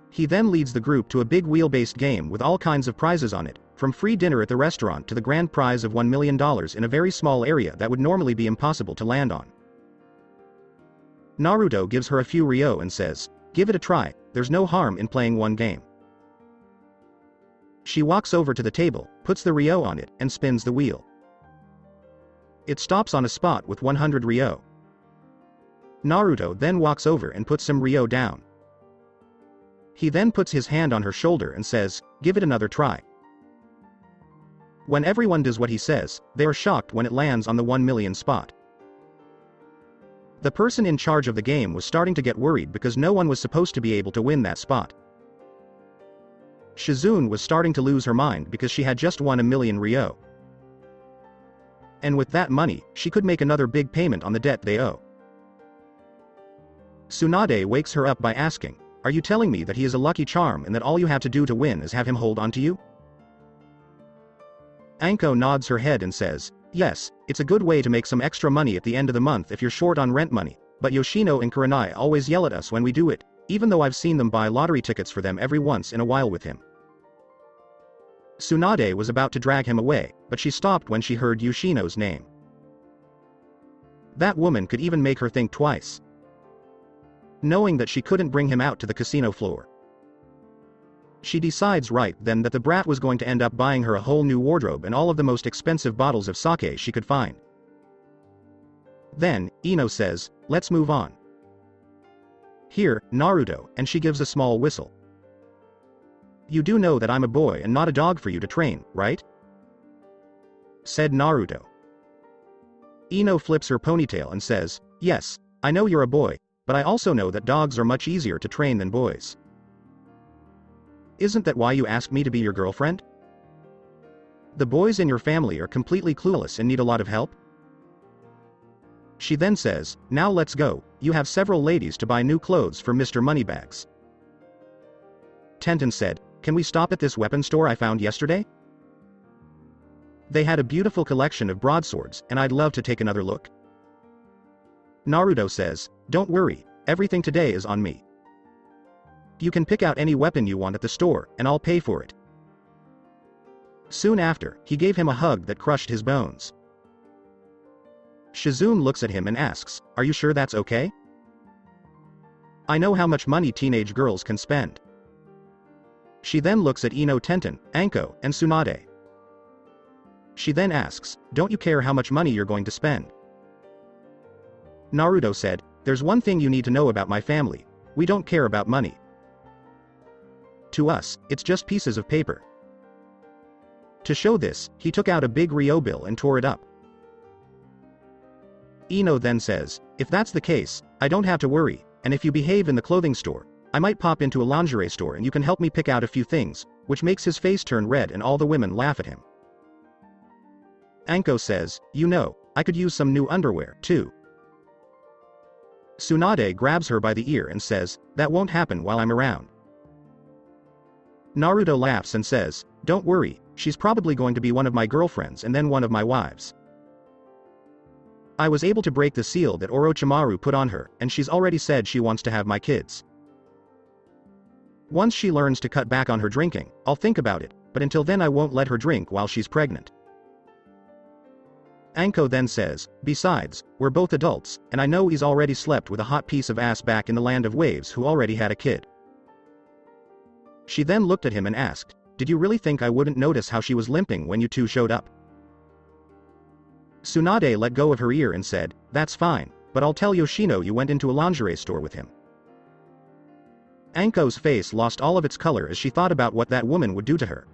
He then leads the group to a big wheel-based game with all kinds of prizes on it, from free dinner at the restaurant to the grand prize of $1 million in a very small area that would normally be impossible to land on. Naruto gives her a few ryo and says, give it a try, there's no harm in playing one game. She walks over to the table, puts the ryo on it, and spins the wheel. It stops on a spot with 100 ryo. Naruto then walks over and puts some ryo down. He then puts his hand on her shoulder and says, give it another try. When everyone does what he says, they are shocked when it lands on the 1 million spot. The person in charge of the game was starting to get worried because no one was supposed to be able to win that spot. Shizune was starting to lose her mind because she had just won 1,000,000 ryo. And with that money, she could make another big payment on the debt they owe. Tsunade wakes her up by asking, "Are you telling me that he is a lucky charm and that all you have to do to win is have him hold on to you?" Anko nods her head and says, "Yes, it's a good way to make some extra money at the end of the month if you're short on rent money, but Yoshino and Kurenai always yell at us when we do it, even though I've seen them buy lottery tickets for them every once in a while with him." Tsunade was about to drag him away, but she stopped when she heard Yoshino's name. That woman could even make her think twice, knowing that she couldn't bring him out to the casino floor. She decides right then that the brat was going to end up buying her a whole new wardrobe and all of the most expensive bottles of sake she could find. Then, Ino says, "Let's move on. Here, Naruto," and she gives a small whistle. "You do know that I'm a boy and not a dog for you to train, right?" said Naruto. Ino flips her ponytail and says, "Yes, I know you're a boy, but I also know that dogs are much easier to train than boys. Isn't that why you asked me to be your girlfriend? The boys in your family are completely clueless and need a lot of help?" She then says, "Now let's go, you have several ladies to buy new clothes for Mr. Moneybags." Tenten said, "Can we stop at this weapon store I found yesterday? They had a beautiful collection of broadswords, and I'd love to take another look." Naruto says, "Don't worry, everything today is on me. You can pick out any weapon you want at the store, and I'll pay for it." Soon after, he gave him a hug that crushed his bones. Shizune looks at him and asks, "Are you sure that's okay? I know how much money teenage girls can spend." She then looks at Ino, Tenten, Anko, and Tsunade. She then asks, "Don't you care how much money you're going to spend?" Naruto said, "There's one thing you need to know about my family. We don't care about money. To us, it's just pieces of paper." To show this, he took out a big Ryo bill and tore it up. Ino then says, "If that's the case, I don't have to worry, and if you behave in the clothing store, I might pop into a lingerie store and you can help me pick out a few things," which makes his face turn red and all the women laugh at him. Anko says, "You know, I could use some new underwear, too." Tsunade grabs her by the ear and says, "That won't happen while I'm around." Naruto laughs and says, "Don't worry, she's probably going to be one of my girlfriends and then one of my wives. I was able to break the seal that Orochimaru put on her, and she's already said she wants to have my kids. Once she learns to cut back on her drinking, I'll think about it, but until then I won't let her drink while she's pregnant." Anko then says, "Besides, we're both adults, and I know he's already slept with a hot piece of ass back in the land of waves who already had a kid." She then looked at him and asked, "Did you really think I wouldn't notice how she was limping when you two showed up?" Tsunade let go of her ear and said, "That's fine, but I'll tell Yoshino you went into a lingerie store with him." Anko's face lost all of its color as she thought about what that woman would do to her.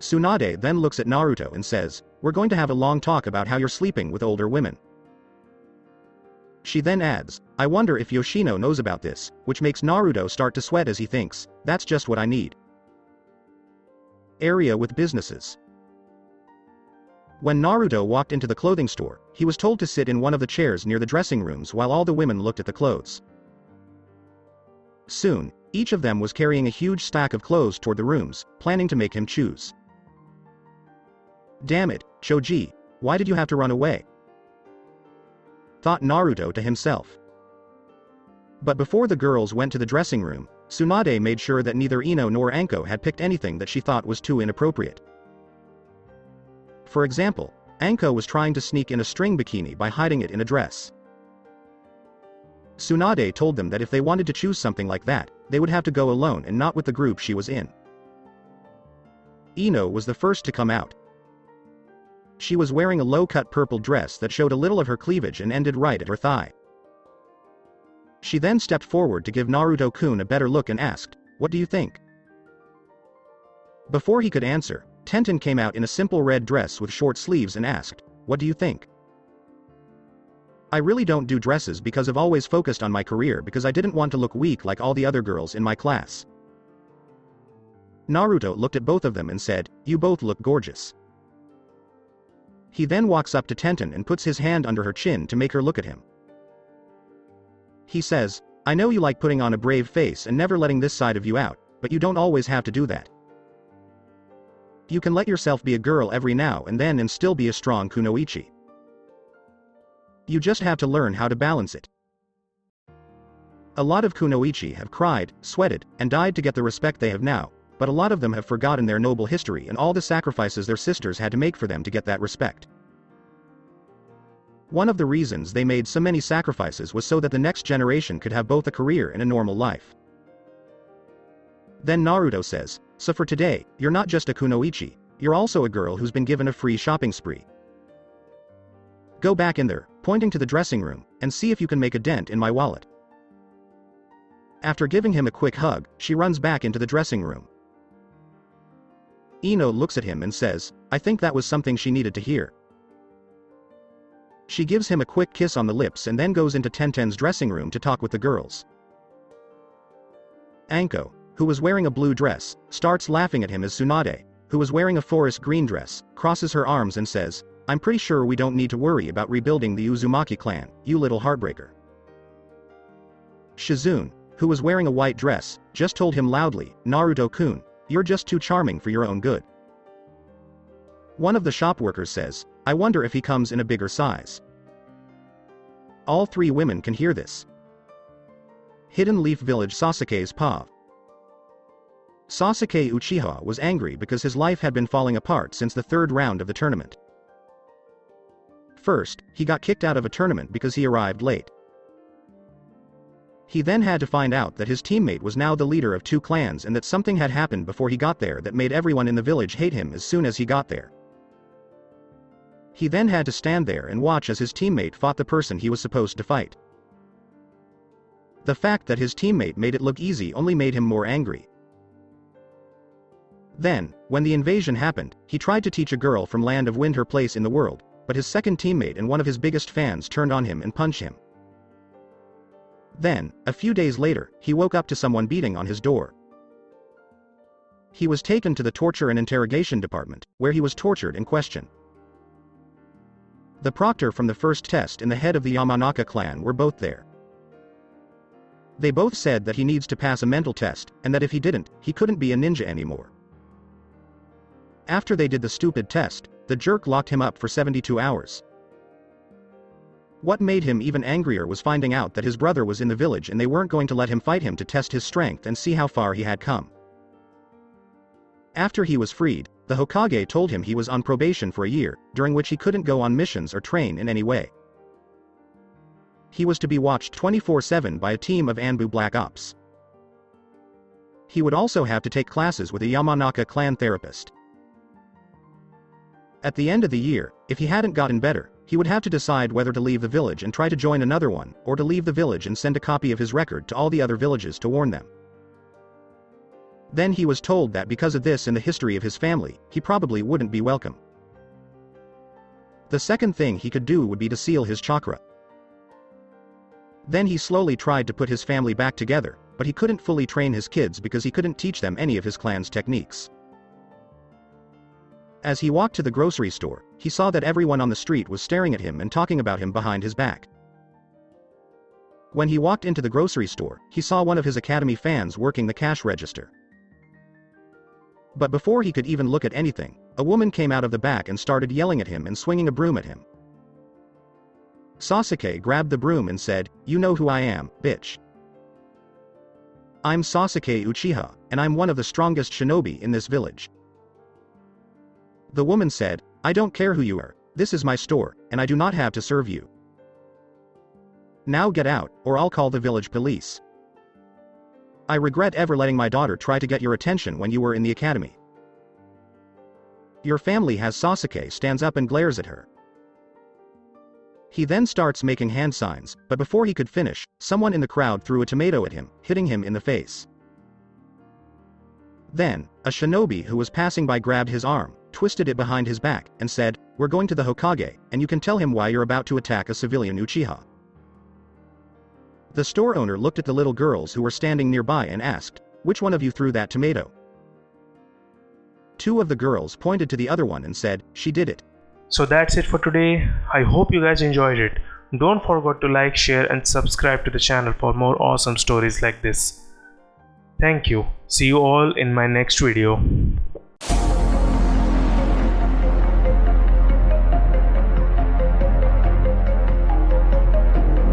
Tsunade then looks at Naruto and says, "We're going to have a long talk about how you're sleeping with older women." She then adds, "I wonder if Yoshino knows about this," which makes Naruto start to sweat as he thinks, "That's just what I need." Area with businesses. When Naruto walked into the clothing store, he was told to sit in one of the chairs near the dressing rooms while all the women looked at the clothes. Soon, each of them was carrying a huge stack of clothes toward the rooms, planning to make him choose. "Damn it, Choji, why did you have to run away?" thought Naruto to himself. But before the girls went to the dressing room, Tsunade made sure that neither Ino nor Anko had picked anything that she thought was too inappropriate. For example, Anko was trying to sneak in a string bikini by hiding it in a dress. Tsunade told them that if they wanted to choose something like that, they would have to go alone and not with the group she was in. Ino was the first to come out. She was wearing a low-cut purple dress that showed a little of her cleavage and ended right at her thigh. She then stepped forward to give Naruto-kun a better look and asked, "What do you think?" Before he could answer, Tenten came out in a simple red dress with short sleeves and asked, "What do you think?" I really don't do dresses because I've always focused on my career because I didn't want to look weak like all the other girls in my class. Naruto looked at both of them and said, "You both look gorgeous." He then walks up to Tenten and puts his hand under her chin to make her look at him. He says, "I know you like putting on a brave face and never letting this side of you out, but you don't always have to do that. You can let yourself be a girl every now and then and still be a strong kunoichi. You just have to learn how to balance it." A lot of kunoichi have cried, sweated, and died to get the respect they have now, but a lot of them have forgotten their noble history and all the sacrifices their sisters had to make for them to get that respect. One of the reasons they made so many sacrifices was so that the next generation could have both a career and a normal life. Then Naruto says, "So for today, you're not just a kunoichi, you're also a girl who's been given a free shopping spree. Go back in there," pointing to the dressing room, "and see if you can make a dent in my wallet." After giving him a quick hug, she runs back into the dressing room. Ino looks at him and says, "I think that was something she needed to hear." She gives him a quick kiss on the lips and then goes into Tenten's dressing room to talk with the girls. Anko, who was wearing a blue dress, starts laughing at him as Tsunade, who was wearing a forest green dress, crosses her arms and says, "I'm pretty sure we don't need to worry about rebuilding the Uzumaki clan, you little heartbreaker." Shizune, who was wearing a white dress, just told him loudly, "Naruto-kun, you're just too charming for your own good." One of the shop workers says, "I wonder if he comes in a bigger size." All three women can hear this. Hidden Leaf Village. Sasuke's pav. Sasuke Uchiha was angry because his life had been falling apart since the third round of the tournament. First, he got kicked out of a tournament because he arrived late. He then had to find out that his teammate was now the leader of two clans and that something had happened before he got there that made everyone in the village hate him as soon as he got there. He then had to stand there and watch as his teammate fought the person he was supposed to fight. The fact that his teammate made it look easy only made him more angry. Then, when the invasion happened, he tried to teach a girl from Land of Wind her place in the world, but his second teammate and one of his biggest fans turned on him and punched him. Then, a few days later, he woke up to someone beating on his door. He was taken to the torture and interrogation department, where he was tortured and questioned. The proctor from the first test and the head of the Yamanaka clan were both there. They both said that he needs to pass a mental test, and that if he didn't, he couldn't be a ninja anymore. After they did the stupid test, the jerk locked him up for 72 hours. What made him even angrier was finding out that his brother was in the village and they weren't going to let him fight him to test his strength and see how far he had come. After he was freed, the Hokage told him he was on probation for a year, during which he couldn't go on missions or train in any way. He was to be watched 24/7 by a team of Anbu Black Ops. He would also have to take classes with a Yamanaka clan therapist. At the end of the year, if he hadn't gotten better, he would have to decide whether to leave the village and try to join another one, or to leave the village and send a copy of his record to all the other villages to warn them. Then he was told that because of this and the history of his family, he probably wouldn't be welcome. The second thing he could do would be to seal his chakra. Then he slowly tried to put his family back together, but he couldn't fully train his kids because he couldn't teach them any of his clan's techniques. As he walked to the grocery store, he saw that everyone on the street was staring at him and talking about him behind his back. When he walked into the grocery store, he saw one of his academy fans working the cash register. But before he could even look at anything, a woman came out of the back and started yelling at him and swinging a broom at him. Sasuke grabbed the broom and said, "You know who I am, bitch. I'm Sasuke Uchiha, and I'm one of the strongest shinobi in this village." The woman said, "I don't care who you are, this is my store, and I do not have to serve you. Now get out, or I'll call the village police. I regret ever letting my daughter try to get your attention when you were in the academy." Your family has. Sasuke stands up and glares at her. He then starts making hand signs, but before he could finish, someone in the crowd threw a tomato at him, hitting him in the face. Then, a shinobi who was passing by grabbed his arm, twisted it behind his back, and said, "We're going to the Hokage, and you can tell him why you're about to attack a civilian Uchiha." The store owner looked at the little girls who were standing nearby and asked, "Which one of you threw that tomato?" Two of the girls pointed to the other one and said, "She did it." So that's it for today. I hope you guys enjoyed it. Don't forget to like, share and subscribe to the channel for more awesome stories like this. Thank you. See you all in my next video.